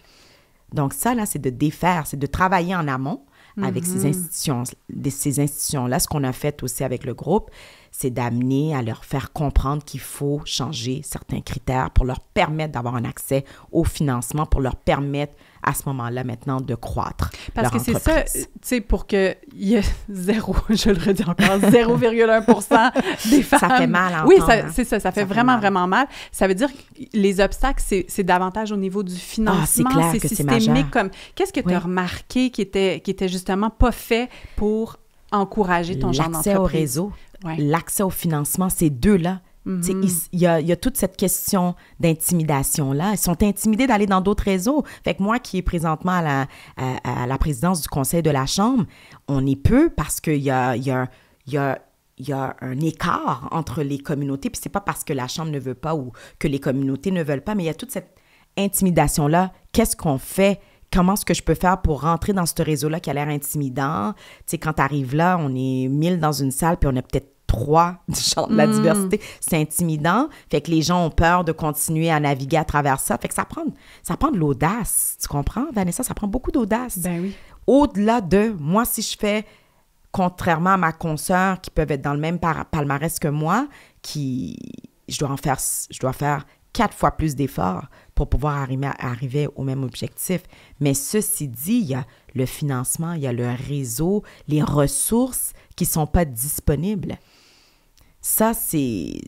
Donc ça, là, c'est de défaire, c'est de travailler en amont avec ces institutions-là. Ce qu'on a fait aussi avec le groupe, c'est d'amener à leur faire comprendre qu'il faut changer certains critères pour leur permettre d'avoir un accès au financement, pour leur permettre à ce moment-là maintenant de croître. Parce que c'est ça, tu sais, pour qu'il y ait je le redis encore, 0,1% des femmes. Ça fait mal à entendre. Oui, c'est ça, ça fait vraiment, vraiment mal. Ça veut dire que les obstacles, c'est davantage au niveau du financement. C'est clair que c'est systémique. Comme, qu'est-ce que tu as remarqué qui était justement pas fait pour encourager ton genre d'entreprise? L'accès au réseau, l'accès au financement, ces deux-là. Il y a toute cette question d'intimidation-là. Ils sont intimidés d'aller dans d'autres réseaux. Fait que moi, qui est présentement à la présidence du Conseil de la Chambre, on est peu parce qu'il y a un écart entre les communautés. Puis c'est pas parce que la Chambre ne veut pas ou que les communautés ne veulent pas, mais il y a toute cette intimidation-là. Qu'est-ce qu'on fait? Comment est-ce que je peux faire pour rentrer dans ce réseau-là qui a l'air intimidant? Tu sais, quand tu arrives là, on est 1000 dans une salle, puis on a peut-être 3 du genre de la diversité. C'est intimidant. Fait que les gens ont peur de continuer à naviguer à travers ça. Fait que ça prend de l'audace. Tu comprends, Vanessa? Ça prend beaucoup d'audace. Ben oui. Au-delà de, moi, si je fais, contrairement à ma consoeur, qui peuvent être dans le même palmarès que moi, je dois faire 4 fois plus d'efforts pour pouvoir arriver au même objectif. Mais ceci dit, il y a le financement, il y a le réseau, les ressources qui ne sont pas disponibles. Ça, c'est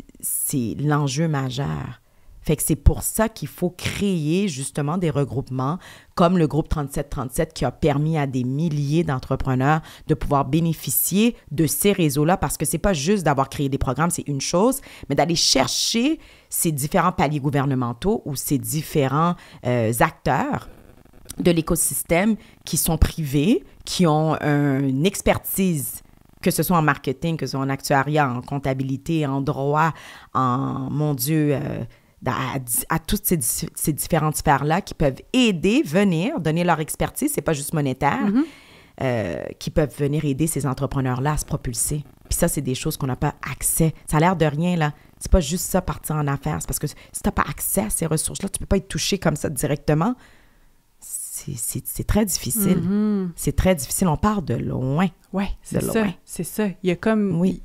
l'enjeu majeur. Fait que c'est pour ça qu'il faut créer justement des regroupements comme le groupe 3737 qui a permis à des milliers d'entrepreneurs de pouvoir bénéficier de ces réseaux-là, parce que c'est pas juste d'avoir créé des programmes, c'est une chose, mais d'aller chercher ces différents paliers gouvernementaux ou ces différents acteurs de l'écosystème qui sont privés, qui ont une expertise, que ce soit en marketing, que ce soit en actuariat, en comptabilité, en droit, mon Dieu, à toutes ces différentes sphères-là qui peuvent venir donner leur expertise, c'est pas juste monétaire, qui peuvent venir aider ces entrepreneurs-là à se propulser. Puis ça, c'est des choses qu'on n'a pas accès. Ça a l'air de rien, là. C'est pas juste ça, partir en affaires. C'est parce que si tu n'as pas accès à ces ressources-là, tu peux pas être touché comme ça directement. C'est très difficile. C'est très difficile. On part de loin. Oui, c'est de ça, loin. c'est ça. Il y a comme... Oui.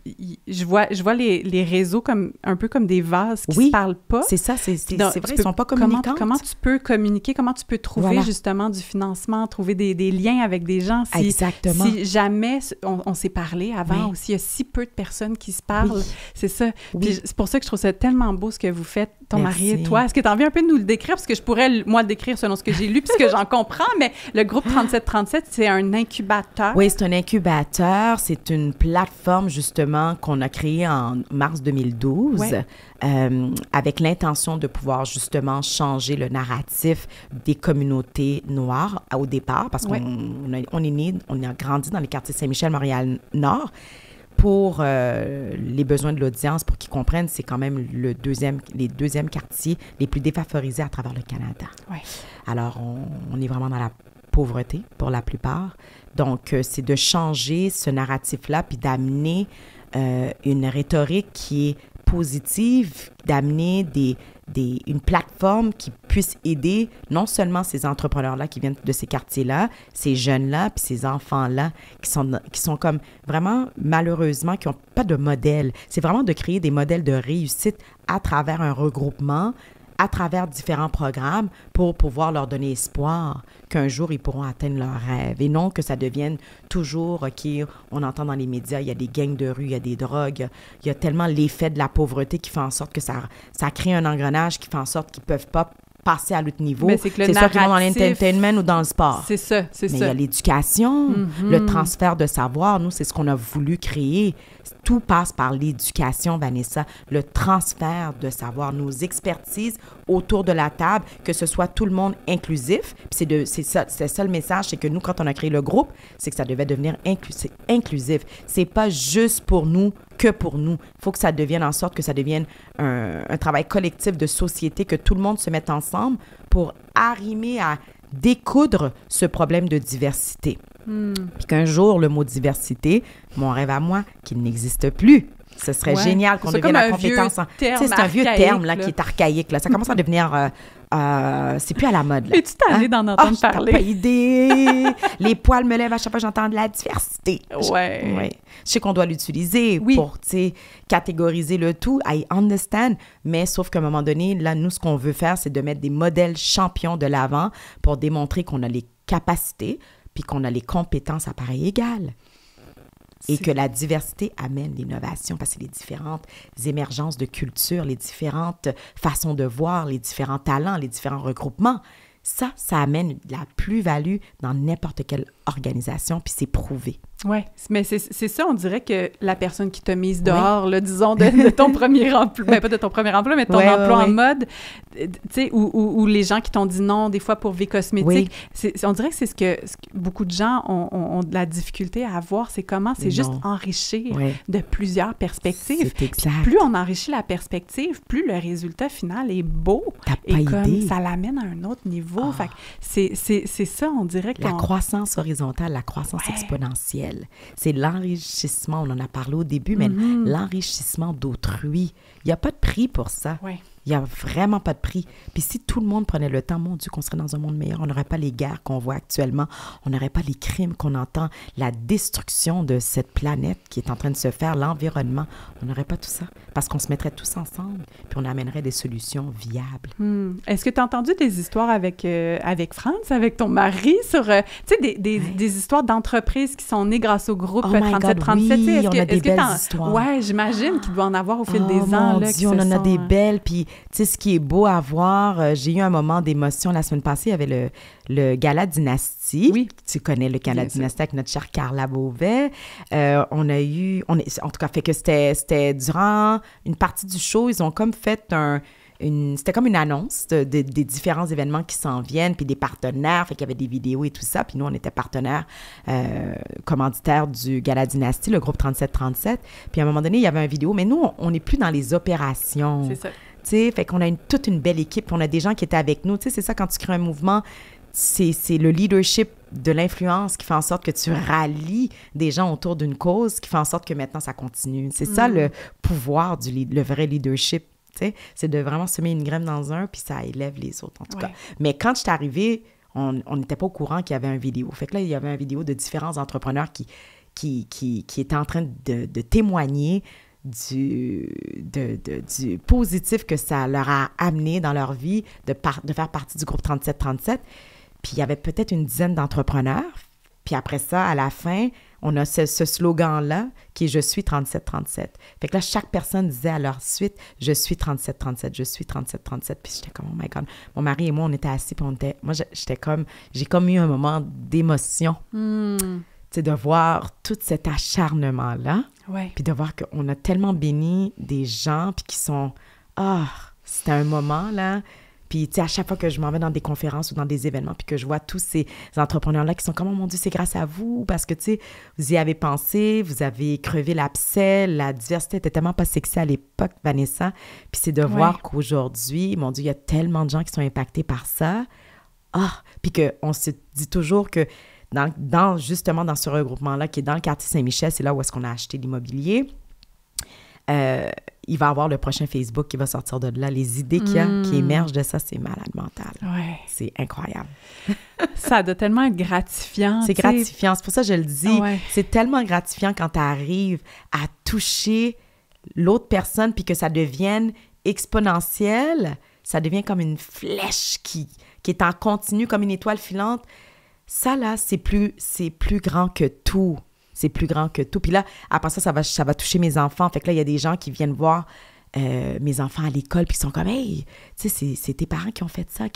Je vois les réseaux comme un peu comme des vases qui Oui, se parlent pas. c'est ça, c'est Donc, vrai, tu ils peux- sont pas communicants. Comment tu peux communiquer, comment tu peux trouver Voilà. justement du financement, trouver des liens avec des gens. Exactement. Si jamais on s'est parlé avant Oui. aussi, il y a si peu de personnes qui se parlent. Oui. C'est ça. Oui. Puis c'est pour ça que je trouve ça tellement beau ce que vous faites, ton Merci. mari et toi. Est-ce que tu as envie un peu de nous le décrire? Parce que je pourrais, moi, le décrire selon ce que j'ai lu puis ce que j'en comprends, mais le groupe 3737, c'est un incubateur. Oui, c'est un incubateur. C'est une plateforme, justement, qu'on a créée en mars 2012 Ouais. avec l'intention de pouvoir, justement, changer le narratif des communautés noires au départ, parce Ouais. on est né, on a grandi dans les quartiers Saint-Michel, Montréal-Nord. Pour les besoins de l'audience, pour qu'ils comprennent, c'est quand même les deuxièmes quartiers les plus défavorisés à travers le Canada. Ouais. Alors, on est vraiment dans la pauvreté pour la plupart. Donc, c'est de changer ce narratif-là, puis d'amener une rhétorique qui est positive, d'amener une plateforme qui puisse aider non seulement ces entrepreneurs-là qui viennent de ces quartiers-là, ces jeunes-là, puis ces enfants-là qui sont comme vraiment, malheureusement, qui n'ont pas de modèle. C'est vraiment de créer des modèles de réussite à travers un regroupement, à travers différents programmes pour pouvoir leur donner espoir qu'un jour, ils pourront atteindre leurs rêves. Et non que ça devienne toujours, OK, on entend dans les médias, il y a des gangs de rue, il y a des drogues, il y a tellement l'effet de la pauvreté qui fait en sorte que ça crée un engrenage qui fait en sorte qu'ils ne peuvent pas passer à l'autre niveau. Mais c'est que le soit qu'ils vont dans narratif- l'entertainment ou dans le sport. C'est ça, c'est Mais il ça. y a l'éducation, le transfert de savoir. Nous, c'est ce qu'on a voulu créer. Tout passe par l'éducation, Vanessa. Le transfert de savoir, nos expertises autour de la table, que ce soit tout le monde inclusif. Puis c'est ça le message, c'est que nous, quand on a créé le groupe, c'est que ça devait devenir inclusif. C'est pas juste pour nous, que pour nous. Il faut que ça devienne en sorte que ça devienne un travail collectif de société, que tout le monde se mette ensemble pour arriver à découdre ce problème de diversité. Puis qu'un jour, le mot diversité, mon rêve à moi, qu'il n'existe plus. Ce serait Ouais. génial qu'on C'est devienne comme la un vieux compétence. terme C'est un vieux archaïque, terme là, là. qui est archaïque. Là. Ça commence à devenir... c'est plus à la mode. Là. Es-tu tannée d'en entendre je t'ai parler? pas idée. Les poils me lèvent à chaque fois que j'entends de la diversité. Ouais. Ouais. Je sais qu'on doit l'utiliser Oui. pour, tu sais, catégoriser le tout. I understand. Mais sauf qu'à un moment donné, là, nous, ce qu'on veut faire, c'est de mettre des modèles champions de l'avant pour démontrer qu'on a les capacités puis qu'on a les compétences à pareil égal. Et C'est- que la diversité amène l'innovation parce que les différentes émergences de culture, les différentes façons de voir, les différents talents, les différents regroupements, ça amène de la plus-value dans n'importe quelle organisation, puis c'est prouvé. Oui, mais c'est ça, on dirait que la personne qui t'a mise dehors, là, disons, de ton premier emploi, ben pas de ton premier emploi, mais de ton Ouais, emploi ouais, en ouais. mode, tu sais, ou les gens qui t'ont dit non, des fois pour vie cosmétique, on dirait que c'est ce que beaucoup de gens ont de la difficulté à voir, c'est comment c'est juste Non. enrichir Ouais. de plusieurs perspectives. C'est exact. Plus on enrichit la perspective, plus le résultat final est beau. T'as Et pas comme idée. ça l'amène à un autre niveau. Ah. Fait que c'est ça, on dirait La qu'on... croissance horizontale, la croissance Ouais. exponentielle, c'est l'enrichissement, on en a parlé au début, mais l'enrichissement d'autrui. Il n'y a pas de prix pour ça. Ouais. Il n'y a vraiment pas de prix. Puis si tout le monde prenait le temps, mon Dieu, qu'on serait dans un monde meilleur, on n'aurait pas les guerres qu'on voit actuellement, on n'aurait pas les crimes qu'on entend, la destruction de cette planète qui est en train de se faire, l'environnement, on n'aurait pas tout ça. Parce qu'on se mettrait tous ensemble, puis on amènerait des solutions viables. Est-ce que tu as entendu des histoires avec France, avec ton mari, sur, tu sais, des histoires d'entreprises qui sont nées grâce au groupe Oh my 3737? God, oui, Est-ce on que- a des est-ce que belles t'en- histoires. Ouais, j'imagine qu'il doit en avoir au fil Oh, des ans. mon Là, Dieu, on en a des belles. Puis, tu sais, ce qui est beau à voir, j'ai eu un moment d'émotion la semaine passée. Il y avait le Gala Dynastie. Oui. Tu connais le Gala Bien sûr. Dynastie avec notre chère Carla Beauvais. En tout cas, fait que c'était durant une partie du show, ils ont comme fait c'était comme une annonce des différents événements qui s'en viennent, puis des partenaires, fait qu'il y avait des vidéos et tout ça, puis nous, on était partenaires commanditaires du Gala Dynastie, le groupe 3737, puis à un moment donné, il y avait une vidéo, mais nous, on n'est plus dans les opérations. C'est ça. Tu sais, fait qu'on a toute une belle équipe, on a des gens qui étaient avec nous, tu sais, c'est ça, quand tu crées un mouvement, c'est le leadership de l'influence qui fait en sorte que tu rallies des gens autour d'une cause, qui fait en sorte que maintenant, ça continue. C'est ça le pouvoir le vrai leadership. Tu sais, c'est de vraiment semer une graine dans un, puis ça élève les autres, en tout cas. Mais quand je suis arrivée, on n'était pas au courant qu'il y avait une vidéo. Fait que là, il y avait une vidéo de différents entrepreneurs qui qui étaient en train de témoigner du positif que ça leur a amené dans leur vie de faire partie du groupe 3737. Puis il y avait peut-être une dizaine d'entrepreneurs. Puis après ça, à la fin, on a ce slogan-là qui est « Je suis 3737 ». Fait que là, chaque personne disait à leur suite « Je suis 3737, je suis 3737 ». Puis j'étais comme « Oh my God ». Mon mari et moi, on était assis, puis j'ai comme eu un moment d'émotion. Tu sais, de voir tout cet acharnement-là. Ouais. Puis de voir qu'on a tellement béni des gens, puis qui sont « c'était un moment, là ». Puis, tu sais, à chaque fois que je m'en vais dans des conférences ou dans des événements, puis que je vois tous ces entrepreneurs-là qui sont comme « Oh mon Dieu, c'est grâce à vous! » Parce que, tu sais, vous y avez pensé, vous avez crevé l'abcès, la diversité était tellement pas sexy à l'époque, Vanessa. Puis c'est de voir qu'aujourd'hui, mon Dieu, il y a tellement de gens qui sont impactés par ça. Puis qu'on se dit toujours que justement, dans ce regroupement-là, qui est dans le quartier Saint-Michel, c'est là où est-ce qu'on a acheté l'immobilier. Il va y avoir le prochain Facebook qui va sortir de là. Les idées qu'il y a, qui émergent de ça, c'est malade mental. Ouais. C'est incroyable. Ça doit tellement être gratifiant. C'est gratifiant. C'est pour ça que je le dis. Ouais. C'est tellement gratifiant quand tu arrives à toucher l'autre personne puis que ça devienne exponentiel. Ça devient comme une flèche qui est en continu, comme une étoile filante. Ça, là, c'est plus grand que tout. C'est plus grand que tout. Puis là, après ça va toucher mes enfants. Fait que là, il y a des gens qui viennent voir mes enfants à l'école, puis ils sont comme « Hey, tu sais, c'est tes parents qui ont fait ça,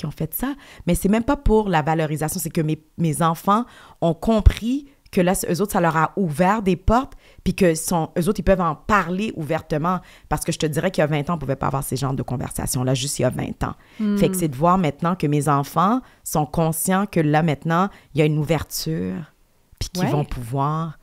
Mais c'est même pas pour la valorisation, c'est que mes enfants ont compris que là, eux autres, ça leur a ouvert des portes, puis que eux autres, ils peuvent en parler ouvertement. Parce que je te dirais qu'il y a 20 ans, on ne pouvait pas avoir ces genres de conversations-là, juste il y a 20 ans. Fait que c'est de voir maintenant que mes enfants sont conscients que là, maintenant, il y a une ouverture, puis qu'ils vont pouvoir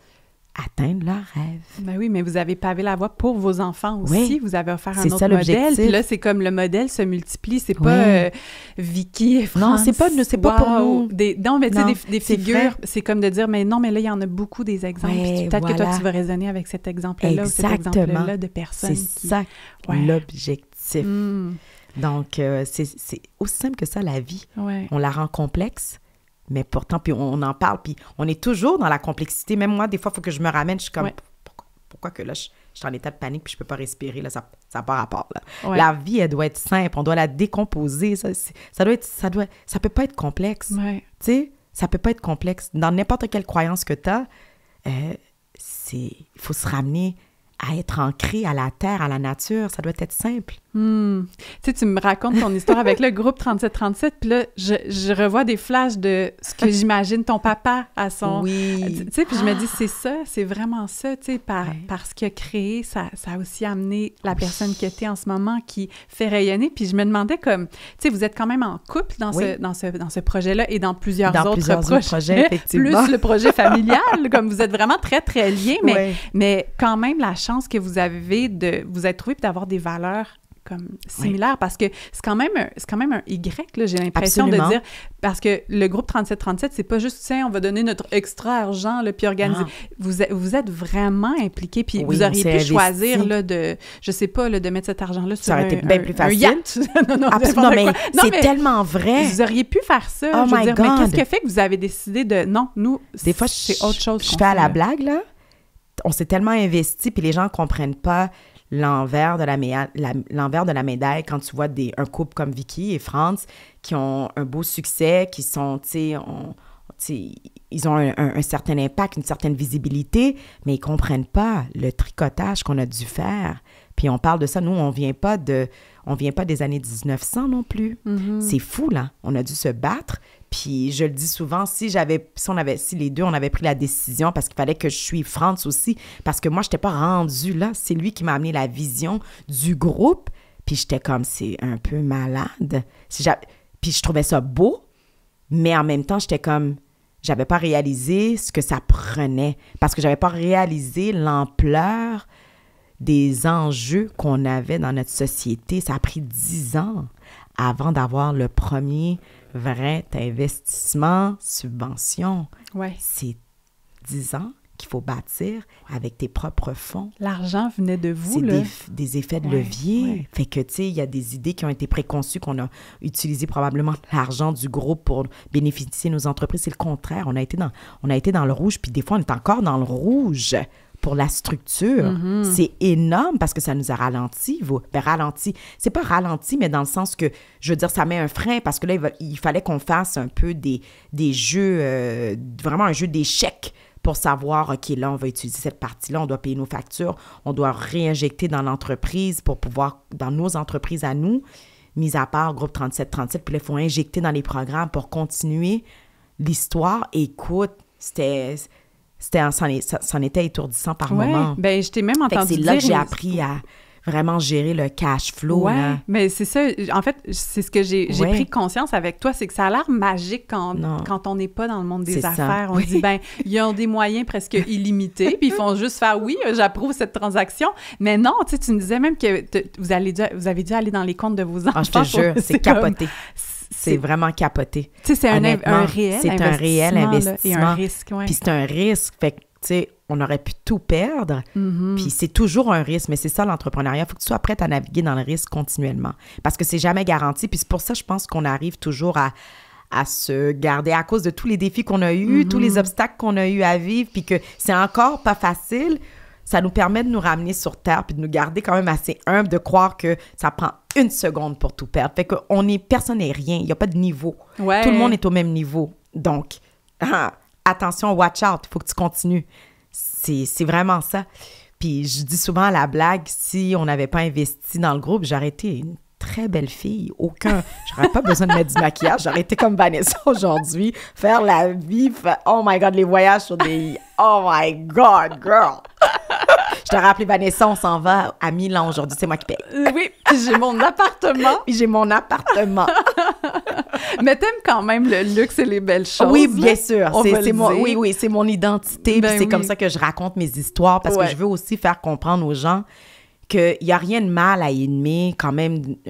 atteindre leurs rêves. Ben oui, mais vous avez pavé la voie pour vos enfants aussi. Oui, vous avez offert un c'est autre ça, modèle. l'objectif. Puis là, c'est comme le modèle se multiplie. C'est pas Vicky et France. Non, c'est pas pour nous. Non, mais tu sais, des c'est figures, vrai. c'est comme de dire, mais non, mais là, il y en a beaucoup des exemples. Puis peut-être que toi, tu vas raisonner avec cet exemple-là ou cet exemple-là de personnes C'est ça, l'objectif. Donc, c'est aussi simple que ça, la vie. Ouais. On la rend complexe. Mais pourtant, puis on en parle, puis on est toujours dans la complexité. Même moi, des fois, il faut que je me ramène. Je suis comme, pourquoi que là, je suis en état de panique, puis je peux pas respirer, là, ça n'a pas rapport, là. La vie, elle doit être simple, on doit la décomposer. Ça peut pas être complexe. Ouais. Tu sais, ça peut pas être complexe. Dans n'importe quelle croyance que tu as, il faut se ramener à être ancré à la terre, à la nature. Ça doit être simple. Tu sais, tu me racontes ton histoire avec le groupe 3737, puis là, je revois des flashs de ce que j'imagine ton papa à son... Oui. Tu sais, puis je me dis, c'est ça, c'est vraiment ça, tu sais, par ce qu'il a créé, ça a aussi amené la personne que tu es en ce moment qui fait rayonner. Puis je me demandais comme, tu sais, vous êtes quand même en couple dans ce projet-là et dans plusieurs autres projets, effectivement. Plus le projet familial, comme vous êtes vraiment très, très liés, mais quand même la chance que vous avez de vous être trouvé et d'avoir des valeurs comme similaires, parce que c'est quand même un Y, là, j'ai l'impression. Absolument. De dire, parce que le groupe 3737, c'est pas juste, tiens, on va donner notre extra argent, là, puis organiser. Vous êtes vraiment impliqués, puis vous auriez pu choisir, là, je sais pas, là, de mettre cet argent-là sur ça aurait été bien plus facile. Yacht. non, mais c'est tellement vrai. Vous auriez pu faire ça. Oh my God. Mais qu'est-ce qui a fait que vous avez décidé de, non, nous, des fois, c'est autre chose. Je fais à la blague, là. On s'est tellement investi, puis les gens ne comprennent pas l'envers de la médaille quand tu vois un couple comme Vicky et France qui ont un beau succès, qui sont, tu sais, ils ont un certain impact, une certaine visibilité, mais ils ne comprennent pas le tricotage qu'on a dû faire. Puis on parle de ça, nous, on vient pas des années 1900 non plus. Mm-hmm. C'est fou, là. On a dû se battre. Puis je le dis souvent, si les deux, on avait pris la décision, parce qu'il fallait que je suive France aussi, parce que moi, je n'étais pas rendue là. C'est lui qui m'a amené la vision du groupe. Puis j'étais comme, c'est un peu malade. Puis je trouvais ça beau, mais en même temps, j'étais comme, j'avais pas réalisé ce que ça prenait, parce que j'avais pas réalisé l'ampleur des enjeux qu'on avait dans notre société. Ça a pris 10 ans avant d'avoir le premier vrai investissement, subvention. Ouais. C'est 10 ans qu'il faut bâtir avec tes propres fonds. L'argent venait de vous, C'est là. des effets de levier. Ouais. Fait que, tu sais, il y a des idées qui ont été préconçues, qu'on a utilisé probablement l'argent du groupe pour bénéficier de nos entreprises. C'est le contraire. On a été dans le rouge, puis des fois, on est encore dans le rouge pour la structure. C'est énorme parce que ça nous a ralenti. Ralenti. C'est pas ralenti, mais dans le sens que, je veux dire, ça met un frein parce que là, il fallait qu'on fasse un peu des jeux, vraiment un jeu d'échecs pour savoir, OK, là, on va utiliser cette partie-là, on doit payer nos factures, on doit réinjecter dans l'entreprise pour pouvoir, dans nos entreprises à nous, mis à part Groupe 3737, puis là, il faut injecter dans les programmes pour continuer l'histoire. Écoute, c'en était étourdissant par moment. Ben je t'ai même Fait que entendu c'est dire... là que j'ai appris à vraiment gérer le cash flow. Ouais, là. mais c'est ça. En fait, c'est ce que j'ai Ouais. pris conscience avec toi, c'est que ça a l'air magique Non. quand on n'est pas dans le monde des C'est ça. affaires. On Oui. dit, ben, ils ont des moyens presque illimités, puis ils font juste faire, oui, j'approuve cette transaction. Mais non, tu sais, tu me disais même que vous avez dû aller dans les comptes de vos enfants. Ah, je te jure, c'est capoté. C'est vraiment capoté. Tu sais, c'est un Honnêtement, réel c'est un réel là, investissement. et un risque, ouais. Puis c'est un risque. Fait que, tu sais, on aurait pu tout perdre. Puis c'est toujours un risque. Mais c'est ça, l'entrepreneuriat. Il faut que tu sois prête à naviguer dans le risque continuellement. Parce que c'est jamais garanti. Puis c'est pour ça, je pense qu'on arrive toujours à se garder à cause de tous les défis qu'on a eus, tous les obstacles qu'on a eu à vivre, puis que c'est encore pas facile. Ça nous permet de nous ramener sur terre puis de nous garder quand même assez humbles, de croire que ça prend une seconde pour tout perdre. Fait que personne n'est rien. Il n'y a pas de niveau. Ouais. Tout le monde est au même niveau. Donc, attention, watch out. Il faut que tu continues. C'est vraiment ça. Puis je dis souvent à la blague, si on n'avait pas investi dans le groupe, j'aurais été une très belle fille. J'aurais pas besoin de mettre du maquillage. J'aurais été comme Vanessa aujourd'hui, faire la vie, oh my God, les voyages sur des... Oh my God, girl! Je t'aurais appelé Vanessa, on s'en va à Milan aujourd'hui, c'est moi qui paye. Oui, puis j'ai mon appartement. Puis j'ai mon appartement. Mais t'aimes quand même le luxe et les belles choses. Oui, bien sûr. On va le dire. Oui, c'est mon identité. Ben puis c'est oui. comme ça que je raconte mes histoires parce que je veux aussi faire comprendre aux gens qu'il n'y a rien de mal à aimer quand même, tu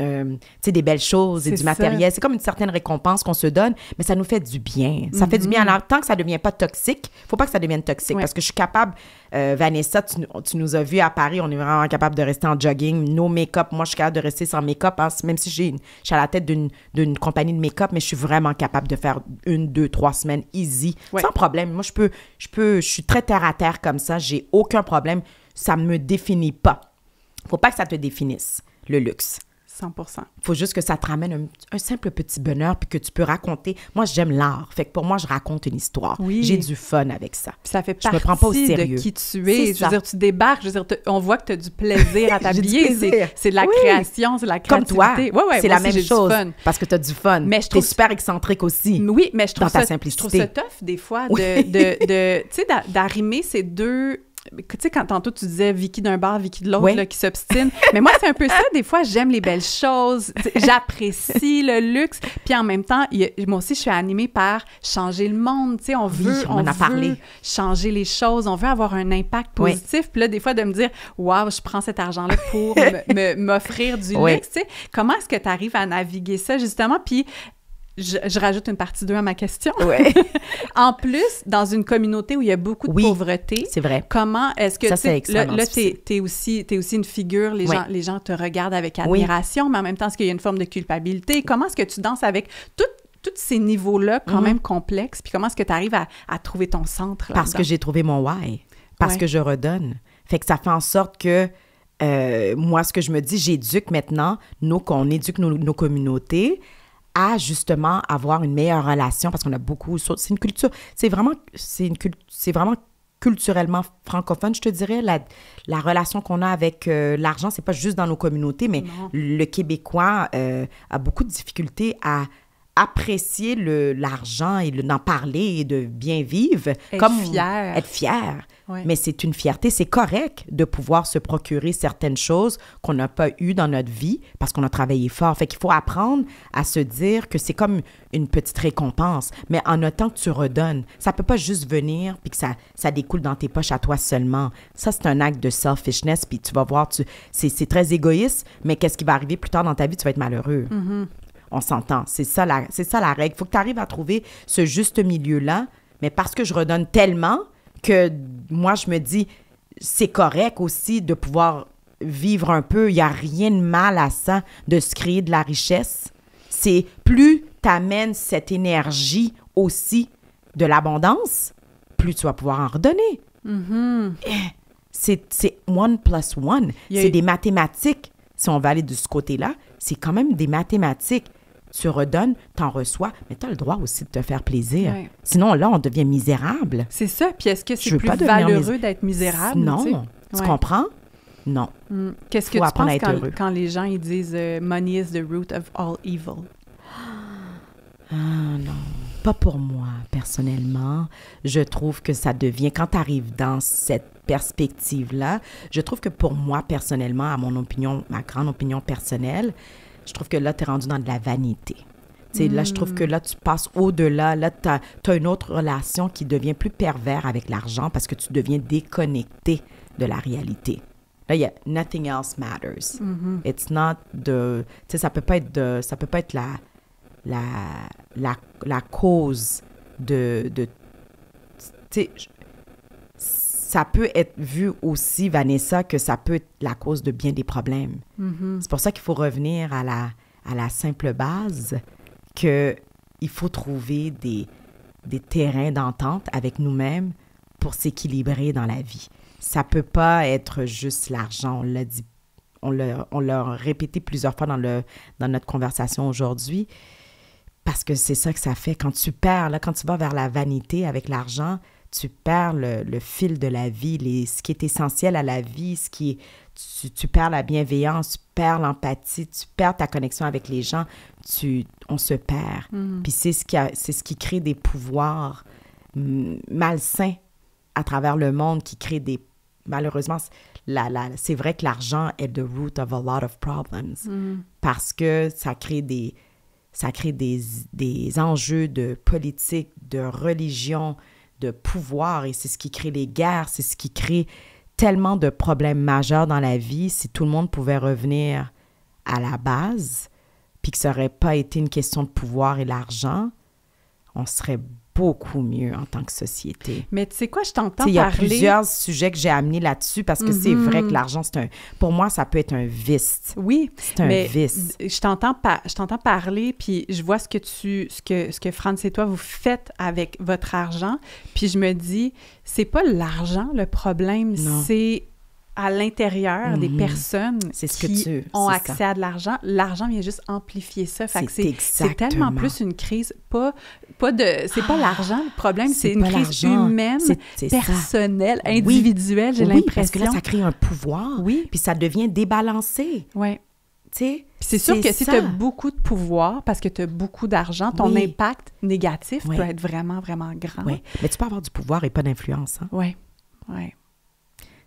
sais, des belles choses et C'est du ça. matériel. C'est comme une certaine récompense qu'on se donne, mais ça nous fait du bien. Ça fait du bien. Alors, tant que ça ne devient pas toxique, il ne faut pas que ça devienne toxique Ouais. parce que je suis capable, Vanessa, tu nous as vus à Paris, on est vraiment capable de rester en jogging, no make-up. Moi, je suis capable de rester sans make-up, hein, même si je suis à la tête d'une compagnie de make-up, mais je suis vraiment capable de faire 1, 2, 3 semaines easy, Ouais. sans problème. Moi, je suis très terre-à-terre comme ça, j'ai aucun problème. Ça ne me définit pas. Faut pas que ça te définisse, le luxe. 100%. Faut juste que ça te ramène un simple petit bonheur puis que tu peux raconter. Moi, j'aime l'art. Fait que pour moi, je raconte une histoire. Oui. J'ai du fun avec ça. Puis ça fait Je me partie prends pas au sérieux. de qui tu C'est es. Je ça. veux dire, tu débarques, je veux dire, on voit que tu as du plaisir à J'ai du t'habiller. plaisir. C'est de la Oui. création, c'est de la Comme créativité. toi, Ouais, c'est moi la aussi, même j'ai du chose. fun. Parce que tu as du fun. Mais je T'es trouve- super excentrique aussi. Oui, mais je trouve Dans ta ça, simplicité. je trouve ça tough des fois Oui. de tu sais, d'arrimer ces deux... Tu sais, quand tantôt tu disais Vicky d'un bar, Vicky de l'autre, Oui. là, qui s'obstine. Mais moi, c'est un peu ça. Des fois, j'aime les belles choses. Tu sais, j'apprécie le luxe. Puis en même temps, moi aussi, je suis animée par changer le monde. Tu sais, on veut on en a parlé. changer les choses. On veut avoir un impact Oui. positif. Puis là, des fois, de me dire, waouh, je prends cet argent-là pour m'offrir du Oui. luxe. Tu sais, comment est-ce que tu arrives à naviguer ça, justement? Puis je rajoute une partie 2 à ma question. Ouais. En plus, dans une communauté où il y a beaucoup de Oui, pauvreté, c'est vrai. comment est-ce que Ça, tu sais, c'est là, extrêmement t'es aussi une figure, Oui. les gens te regardent avec admiration, mais en même temps, est-ce qu'il y a une forme de culpabilité? Comment est-ce que tu danses avec tous ces niveaux-là quand même complexes? Puis comment est-ce que tu arrives à trouver ton centre Parce que là-dedans? j'ai trouvé mon why. Parce Ouais. que je redonne. Fait que ça fait en sorte que moi, ce que je me dis, j'éduque maintenant, qu'on éduque nos communautés à justement avoir une meilleure relation parce qu'on a beaucoup... C'est une culture... C'est vraiment culturellement francophone, je te dirais. La relation qu'on a avec l'argent, c'est pas juste dans nos communautés, mais Non. le Québécois a beaucoup de difficultés à apprécier l'argent et d'en parler et de bien vivre. Être fier. Être fier. Ouais. Mais c'est une fierté. C'est correct de pouvoir se procurer certaines choses qu'on n'a pas eues dans notre vie parce qu'on a travaillé fort. Fait qu'il faut apprendre à se dire que c'est comme une petite récompense, mais en notant que tu redonnes. Ça peut pas juste venir puis que ça découle dans tes poches à toi seulement. Ça, c'est un acte de selfishness puis tu vas voir, c'est très égoïste, mais qu'est-ce qui va arriver plus tard dans ta vie? Tu vas être malheureux. On s'entend. C'est ça la règle. Il faut que tu arrives à trouver ce juste milieu-là, mais parce que je redonne tellement que moi, je me dis, c'est correct aussi de pouvoir vivre un peu. Il n'y a rien de mal à ça, de se créer de la richesse. C'est plus tu amènes cette énergie aussi de l'abondance, plus tu vas pouvoir en redonner. Mm-hmm. C'est 1 + 1. C'est des mathématiques. Si on va aller de ce côté-là, c'est quand même des mathématiques. Tu redonnes, t'en reçois, mais tu as le droit aussi de te faire plaisir. Ouais. Sinon, là, on devient misérable. C'est ça. Puis est-ce que c'est plus valeureux d'être misérable? Non. Tu comprends? Non. Qu'est-ce que tu penses quand les gens ils disent « Money is the root of all evil ». Ah non, pas pour moi, personnellement. Je trouve que ça devient, quand tu arrives dans cette perspective-là, je trouve que pour moi, personnellement, à mon opinion, ma grande opinion personnelle, je trouve que là, tu es rendu dans de la vanité. Là, je trouve que là, tu passes au-delà. Là, tu as une autre relation qui devient plus pervers avec l'argent parce que tu deviens déconnecté de la réalité. Là, il y a « nothing else matters ». It's not the... Tu sais, ça peut pas être la cause de tu sais, ça peut être vu aussi, Vanessa, que ça peut être la cause de bien des problèmes. C'est pour ça qu'il faut revenir à la simple base qu'il faut trouver des terrains d'entente avec nous-mêmes pour s'équilibrer dans la vie. Ça peut pas être juste l'argent, on l'a dit, on l'a répété plusieurs fois dans notre conversation aujourd'hui. Parce que c'est ça que ça fait. Quand tu perds, là, quand tu vas vers la vanité avec l'argent, tu perds le fil de la vie, ce qui est essentiel à la vie, tu perds la bienveillance, tu perds l'empathie, tu perds ta connexion avec les gens, on se perd. Puis c'est ce qui crée des pouvoirs malsains à travers le monde, qui crée des... Malheureusement, c'est vrai que l'argent est the root of a lot of problems parce que ça crée des enjeux de politique, de religion, de pouvoir, et c'est ce qui crée les guerres, c'est ce qui crée tellement de problèmes majeurs dans la vie. Si tout le monde pouvait revenir à la base, puis que ça n'aurait pas été une question de pouvoir et d'argent, on serait beaucoup mieux en tant que société. Mais tu sais quoi, je t'entends parler... Il y a plusieurs sujets que j'ai amenés là-dessus parce que c'est vrai que l'argent, pour moi, ça peut être un vice. Oui, c'est un vice. Je t'entends parler, puis je vois ce que Franz et toi, vous faites avec votre argent, puis je me dis, c'est pas l'argent le problème, c'est à l'intérieur des personnes qui ont accès à de l'argent. L'argent vient juste amplifier ça. Fait que c'est tellement plus une crise, c'est pas l'argent le problème, c'est une crise humaine, personnelle, individuelle, j'ai l'impression. Parce que là, ça crée un pouvoir, puis ça devient débalancé. Oui. Puis c'est sûr que si tu as beaucoup de pouvoir, parce que tu as beaucoup d'argent, ton impact négatif peut être vraiment, vraiment grand. Oui, mais tu peux avoir du pouvoir et pas d'influence. Hein? Oui.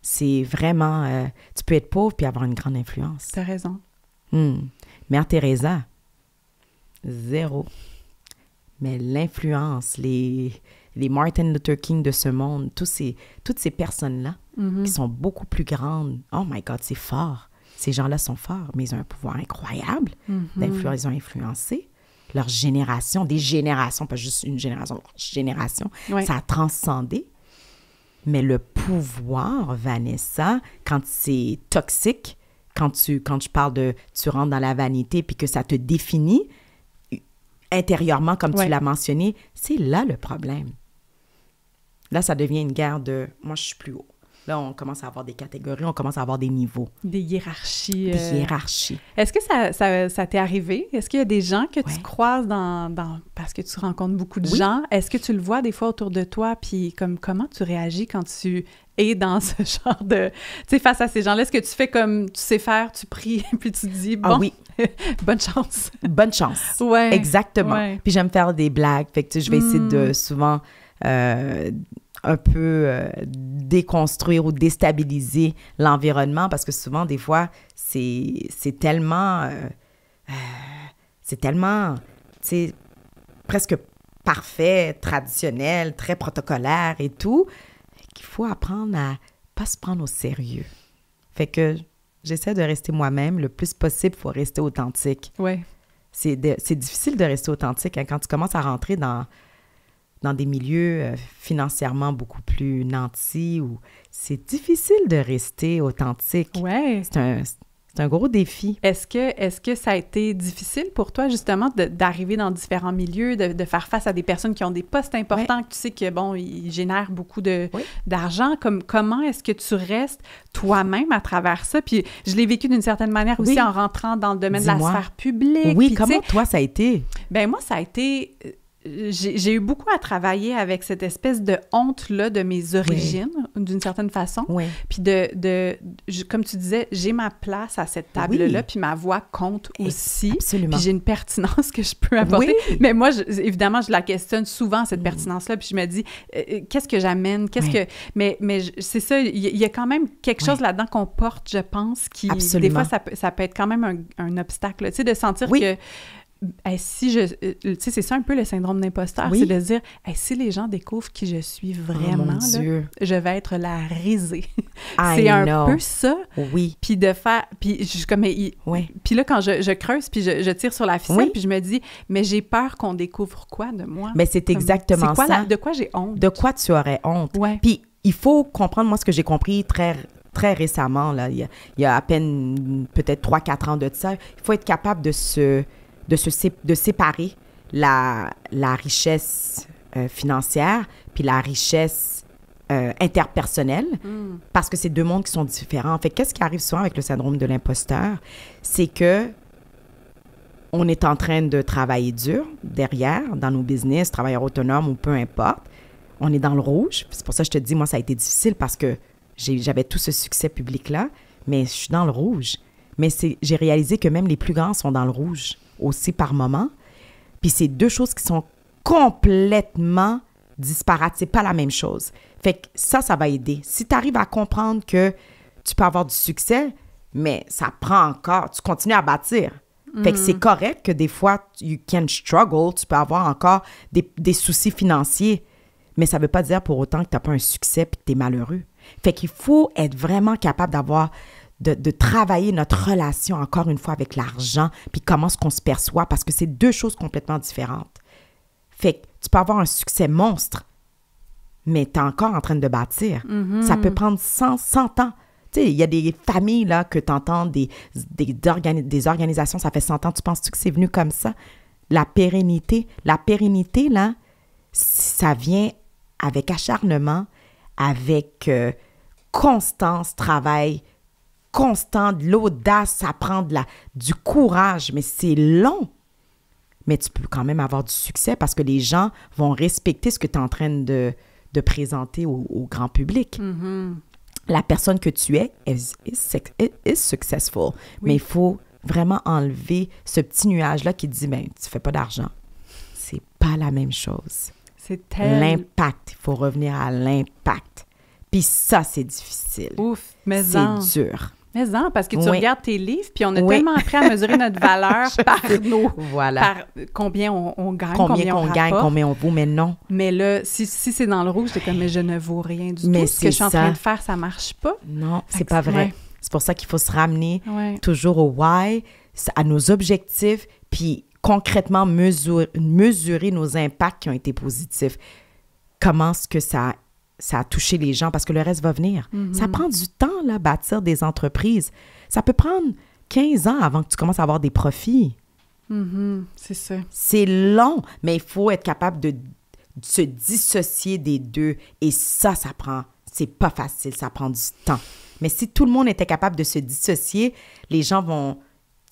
C'est vraiment... tu peux être pauvre puis avoir une grande influence. T'as raison. Mère Teresa, 0. Mais l'influence, les Martin Luther King de ce monde, toutes ces personnes-là qui sont beaucoup plus grandes, oh my God, c'est fort. Ces gens-là sont forts, mais ils ont un pouvoir incroyable d'influence. Ils ont influencé leur génération, des générations, pas juste une génération, leur génération. Ça a transcendé. Mais le pouvoir, Vanessa, quand c'est toxique, quand je parle de tu rentres dans la vanité puis que ça te définit intérieurement, comme tu l'as mentionné, c'est là le problème. Là, ça devient une guerre de « moi, je suis plus haut ». Là, on commence à avoir des catégories, on commence à avoir des niveaux. Des hiérarchies. Des hiérarchies. Est-ce que ça t'est arrivé? Est-ce qu'il y a des gens que tu croises parce que tu rencontres beaucoup de gens? Est-ce que tu le vois des fois autour de toi? Puis comment tu réagis quand tu es dans ce genre de... Tu sais, face à ces gens-là, est-ce que tu fais comme tu sais faire, tu pries, puis tu te dis, bon, bonne chance. Bonne chance. Ouais. Exactement. Ouais. Puis j'aime faire des blagues. Fait que tu sais, je vais essayer de souvent... un peu déconstruire ou déstabiliser l'environnement parce que souvent, des fois, c'est tellement, tu sais, presque parfait, traditionnel, très protocolaire et tout, qu'il faut apprendre à pas se prendre au sérieux. Fait que j'essaie de rester moi-même le plus possible, il faut rester authentique. Ouais. C'est difficile de rester authentique hein, quand tu commences à rentrer dans dans des milieux financièrement beaucoup plus nantis où c'est difficile de rester authentique. Ouais. C'est un gros défi. Est-ce que ça a été difficile pour toi, justement, d'arriver dans différents milieux, de faire face à des personnes qui ont des postes importants, que tu sais que, bon, ils génèrent beaucoup d'argent? Comment est-ce que tu restes toi-même à travers ça? Puis je l'ai vécu d'une certaine manière aussi en rentrant dans le domaine de la sphère publique. Oui, puis, comment toi, ça a été? Ben moi, ça a été... J'ai eu beaucoup à travailler avec cette espèce de honte-là de mes origines, d'une certaine façon. Oui. Puis comme tu disais, j'ai ma place à cette table-là, puis ma voix compte aussi. Absolument. Puis j'ai une pertinence que je peux apporter. Oui. Mais moi, évidemment, je la questionne souvent, cette pertinence-là, puis je me dis, qu'est-ce que j'amène? Mais c'est ça, il y a quand même quelque chose là-dedans qu'on porte, je pense, qui... Absolument. Des fois, ça peut être quand même un obstacle, tu sais, de sentir que... si tu sais, c'est ça un peu le syndrome d'imposteur, c'est de dire, si les gens découvrent qui je suis vraiment, là, je vais être la risée. C'est un peu ça. Oui. Puis de faire, puis puis là, quand je creuse, puis je tire sur la ficelle, puis je me dis, mais j'ai peur qu'on découvre quoi de moi? Mais c'est exactement ça. De quoi j'ai honte? De quoi tu aurais honte? Ouais. Puis il faut comprendre, moi, ce que j'ai compris très récemment, là, il y a à peine peut-être 3-4 ans de ça, il faut être capable de séparer la richesse financière puis la richesse interpersonnelle, parce que c'est deux mondes qui sont différents. En fait, qu'est-ce qui arrive souvent avec le syndrome de l'imposteur? C'est que on est en train de travailler dur derrière, dans nos business, travailleurs autonomes ou peu importe. On est dans le rouge. C'est pour ça que je te dis, moi, ça a été difficile parce que j'avais tout ce succès public-là, mais je suis dans le rouge. Mais j'ai réalisé que même les plus grands sont dans le rouge aussi par moment. Puis c'est deux choses qui sont complètement disparates. C'est pas la même chose. Fait que ça va aider. Si tu arrives à comprendre que tu peux avoir du succès, mais ça prend encore, tu continues à bâtir. Fait que c'est correct que des fois, you can struggle, tu peux avoir encore des soucis financiers, mais ça veut pas dire pour autant que tu n'as pas un succès puis que tu es malheureux. Fait qu'il faut être vraiment capable de travailler notre relation, encore une fois, avec l'argent, puis comment est-ce qu'on se perçoit, parce que c'est deux choses complètement différentes. Fait que tu peux avoir un succès monstre, mais tu es encore en train de bâtir. Ça peut prendre 100 ans. Tu sais, il y a des familles, là, que tu entends, des organisations, ça fait 100 ans, tu penses-tu que c'est venu comme ça? La pérennité, là, ça vient avec acharnement, avec constance, travail constant, de l'audace, ça prend du courage, mais c'est long. Mais tu peux quand même avoir du succès parce que les gens vont respecter ce que tu es en train de présenter au grand public. La personne que tu es is successful. Oui. Mais il faut vraiment enlever ce petit nuage-là qui dit, ben, tu fais pas d'argent. C'est pas la même chose. C'est l'impact. Il faut revenir à l'impact. Puis ça, c'est difficile. Ouf, mais c'est dur. Mais non, parce que tu regardes tes livres, puis on a tellement appris à mesurer notre valeur par combien on gagne, combien on gagne, combien on vaut, mais non. Mais là, si c'est dans le rouge, c'est comme, mais je ne vaux rien du tout. Ce que je suis en train de faire, ça marche pas. Non, c'est pas vrai. Ouais. C'est pour ça qu'il faut se ramener toujours au why, à nos objectifs, puis concrètement mesurer nos impacts qui ont été positifs. Comment est-ce que ça a touché les gens, parce que le reste va venir. Ça prend du temps, là, bâtir des entreprises. Ça peut prendre 15 ans avant que tu commences à avoir des profits. C'est ça. C'est long, mais il faut être capable de se dissocier des deux. Et ça prend... C'est pas facile, ça prend du temps. Mais si tout le monde était capable de se dissocier, les gens vont...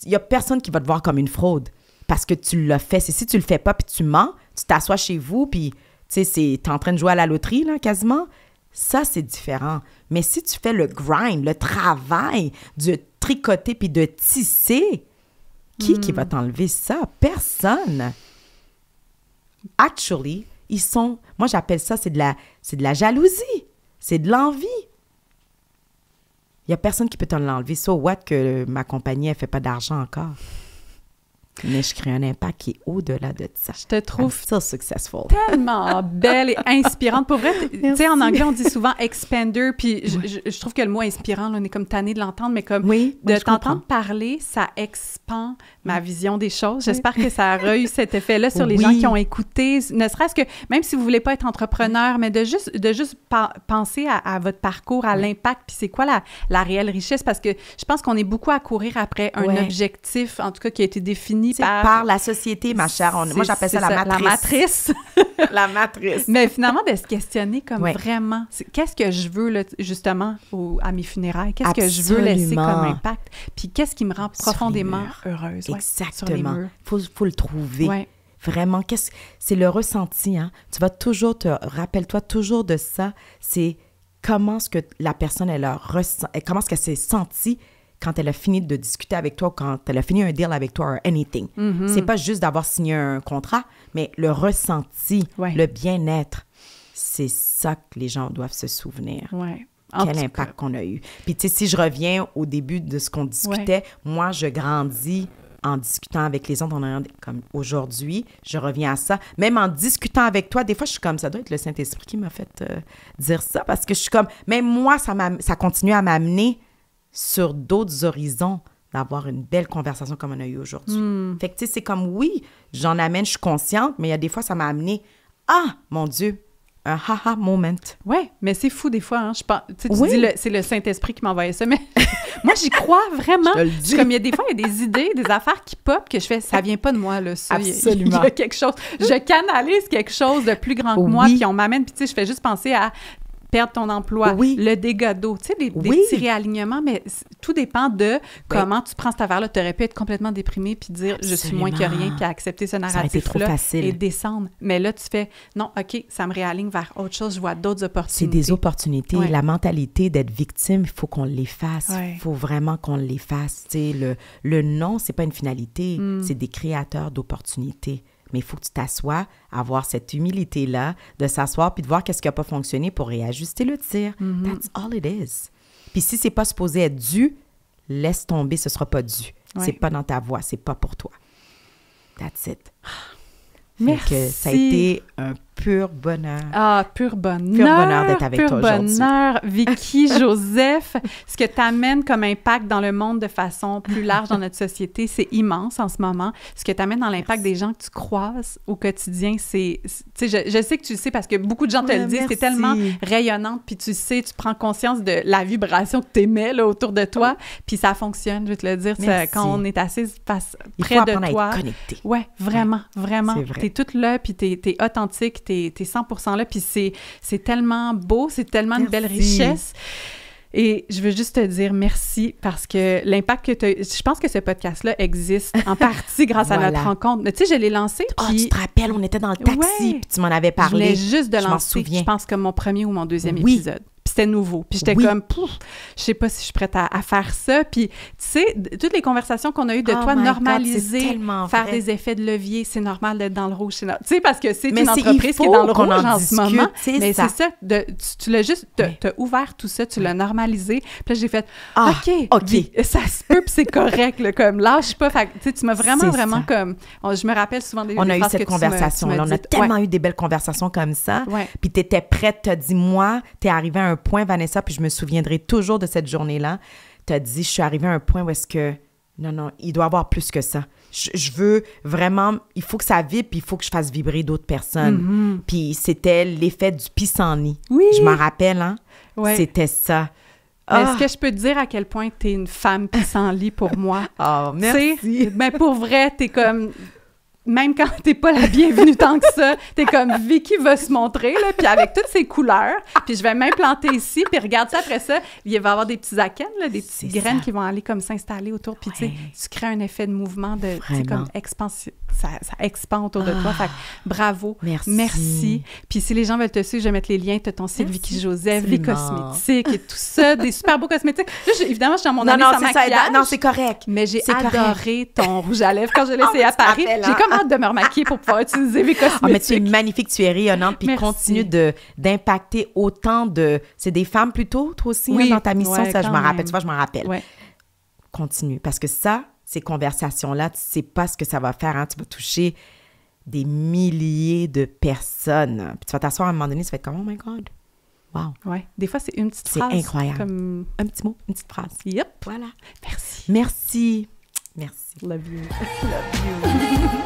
Il y a personne qui va te voir comme une fraude parce que tu l'as fait. C'est si tu le fais pas, puis tu mens, tu t'assois chez vous, puis... Tu sais, t'es en train de jouer à la loterie, là, quasiment. Ça, c'est différent. Mais si tu fais le grind, le travail de tricoter puis de tisser, qui va t'enlever ça? Personne. Actually, ils sont... Moi, j'appelle ça, c'est de la jalousie. C'est de l'envie. Il n'y a personne qui peut t'en l'enlever. So what que ma compagnie, elle ne fait pas d'argent encore? Mais je crée un impact qui est au-delà de ça. Je te trouve I'm still successful. tellement belle et inspirante. Pour vrai, tu sais, en anglais, on dit souvent « expander », puis je trouve que le mot « inspirant », là, on est comme tanné de l'entendre, mais comme de t'entendre parler, ça expand ma vision des choses. J'espère que ça a eu cet effet-là sur les gens qui ont écouté, ne serait-ce que, même si vous voulez pas être entrepreneur, mais de juste penser à votre parcours, à l'impact, puis c'est quoi la réelle richesse, parce que je pense qu'on est beaucoup à courir après un objectif, en tout cas, qui a été défini par la société, ma chère. Moi, j'appelle ça la matrice. La matrice. Mais finalement, de se questionner comme vraiment, qu'est-ce que je veux, là, justement, à mes funérailles? Qu'est-ce que je veux laisser comme impact? Puis qu'est-ce qui me rend profondément heureuse? Exactement. Faut le trouver. Ouais. Vraiment, c'est le ressenti, hein? Tu vas toujours rappelle-toi toujours de ça. C'est comment est-ce que la personne, comment est-ce qu'elle s'est sentie quand elle a fini de discuter avec toi, quand elle a fini un deal avec toi, or anything. Mm-hmm. C'est pas juste d'avoir signé un contrat, mais le ressenti, le bien-être, c'est ça que les gens doivent se souvenir. Ouais. Quel impact qu'on a eu. Puis tu sais, si je reviens au début de ce qu'on discutait, moi, je grandis en discutant avec les autres. Comme aujourd'hui, je reviens à ça. Même en discutant avec toi, des fois, je suis comme, ça doit être le Saint-Esprit qui m'a fait dire ça, parce que je suis comme, même moi, ça continue à m'amener sur d'autres horizons, d'avoir une belle conversation comme on a eu aujourd'hui. Fait que, tu sais, c'est comme, oui, j'en amène, je suis consciente, mais il y a des fois, ça m'a amené, mon Dieu, un ha-ha moment. Oui, mais c'est fou des fois, hein. Je pense, tu dis, c'est le Saint-Esprit qui m'envoyait ça, mais moi, j'y crois vraiment. Je te le dis. Comme il y a des fois, il y a des idées, des affaires qui pop que je fais, ça vient pas de moi, là, ça. Absolument. Il y a quelque chose. Je canalise quelque chose de plus grand que moi, puis on m'amène, puis tu sais, je fais juste penser à perdre ton emploi, le dégât d'eau, tu sais, des petits réalignements, mais tout dépend de comment tu prends cette affaire-là. Tu aurais pu être complètement déprimé puis dire « je suis moins que rien » puis accepter ce narratif-là et descendre. Mais là, tu fais « non, OK, ça me réaligne vers autre chose, je vois d'autres opportunités. » C'est des opportunités. Ouais. La mentalité d'être victime, il faut qu'on l'efface. Il faut vraiment qu'on l'efface. Tu sais, le non, c'est pas une finalité, c'est des créateurs d'opportunités. Mais il faut que tu t'assoies, avoir cette humilité-là, de s'asseoir puis de voir qu'est-ce qui n'a pas fonctionné pour réajuster le tir. That's all it is. Puis si c'est pas supposé être dû, laisse tomber, ce sera pas dû. C'est pas dans ta voie, c'est pas pour toi. That's it. Merci. Que ça a été un pur bonheur. Ah, pur bonheur. Pur bonheur d'être avec toi aujourd'hui. Pur bonheur. Vicky, Joseph, ce que tu amènes comme impact dans le monde de façon plus large dans notre société, c'est immense en ce moment. Ce que tu amènes dans l'impact des gens que tu croises au quotidien, c'est... Tu sais, je sais que tu le sais parce que beaucoup de gens te le disent, c'est tellement rayonnante, puis tu sais, tu prends conscience de la vibration que tu émets là, autour de toi, puis ça fonctionne, je vais te le dire, quand on est assise près de toi. À être connecté. Ouais, vraiment, vraiment. T'es toute là, puis t'es authentique, t'es 100% là, puis c'est tellement beau, c'est tellement une belle richesse. Et je veux juste te dire merci parce que l'impact que tu as... Je pense que ce podcast-là existe en partie grâce à notre rencontre. Tu sais, je l'ai lancé, puis... tu te rappelles, on était dans le taxi, puis tu m'en avais parlé. Je voulais juste de lancer, je pense, comme mon premier ou mon deuxième épisode. Puis c'était nouveau. Puis j'étais comme, je sais pas si je suis prête à faire ça. Puis, tu sais, toutes les conversations qu'on a eues de toi, normaliser, faire des effets de levier, c'est normal d'être dans le rouge. Tu sais, parce que c'est une entreprise qui est dans le rouge en ce moment. Mais c'est ça, tu l'as juste, t'as ouvert tout ça, tu l'as normalisé. Puis là, j'ai fait, OK, ça se peut, puis c'est correct, là, comme lâche pas. Fait tu sais, tu m'as vraiment comme, je me rappelle souvent des on a eu cette conversation-là. On a tellement eu des belles conversations comme ça. Puis t'étais prête, t'as dit, moi, t'es arrivée à un point, Vanessa, puis je me souviendrai toujours de cette journée-là. Tu as dit, je suis arrivée à un point où est-ce que, non, il doit y avoir plus que ça. Je veux vraiment, il faut que ça vibre, puis il faut que je fasse vibrer d'autres personnes. Puis c'était l'effet du pissenlit. Oui. Je m'en rappelle, hein? Ouais. C'était ça. Est-ce que je peux te dire à quel point tu es une femme pissenlit pour moi? Oh, merci! Mais pour vrai, tu es comme... Même quand t'es pas la bienvenue tant que ça, t'es comme Vicky va se montrer, là, puis avec toutes ses couleurs, puis je vais m'implanter ici, puis regarde ça après ça, il va y avoir des petits akènes, là, des petites graines qui vont aller comme s'installer autour, puis tu sais, tu crées un effet de mouvement de, tu sais, comme expansion, ça expand autour de toi, fait que bravo, merci. Puis si les gens veulent te suivre, je vais mettre les liens, t'as ton site Vicky Joseph, les cosmétiques et tout ça, des super beaux cosmétiques. Là, évidemment, je suis dans mon année sans maquillage. Non, c'est correct. Mais j'ai adoré ton rouge à lèvres quand je l'ai essayé à Paris. J'ai comme hâte de me remaquiller pour pouvoir utiliser mes cosmétiques. Mais tu es magnifique, tu es rayonnante, puis continue d'impacter autant de... C'est des femmes plutôt, toi aussi, dans ta mission, ça, je m'en rappelle. Tu vois, je m'en rappelle. Continue, parce que ça, ces conversations-là, tu sais pas ce que ça va faire, hein? Tu vas toucher des milliers de personnes. Puis tu vas t'asseoir à un moment donné, tu vas être comme « Oh my God! » Wow! Ouais. Des fois, c'est une petite C'est phrase. incroyable. Comme... Un petit mot, une petite phrase. Yep. Voilà. Merci. Merci. Merci. Love you. Love you.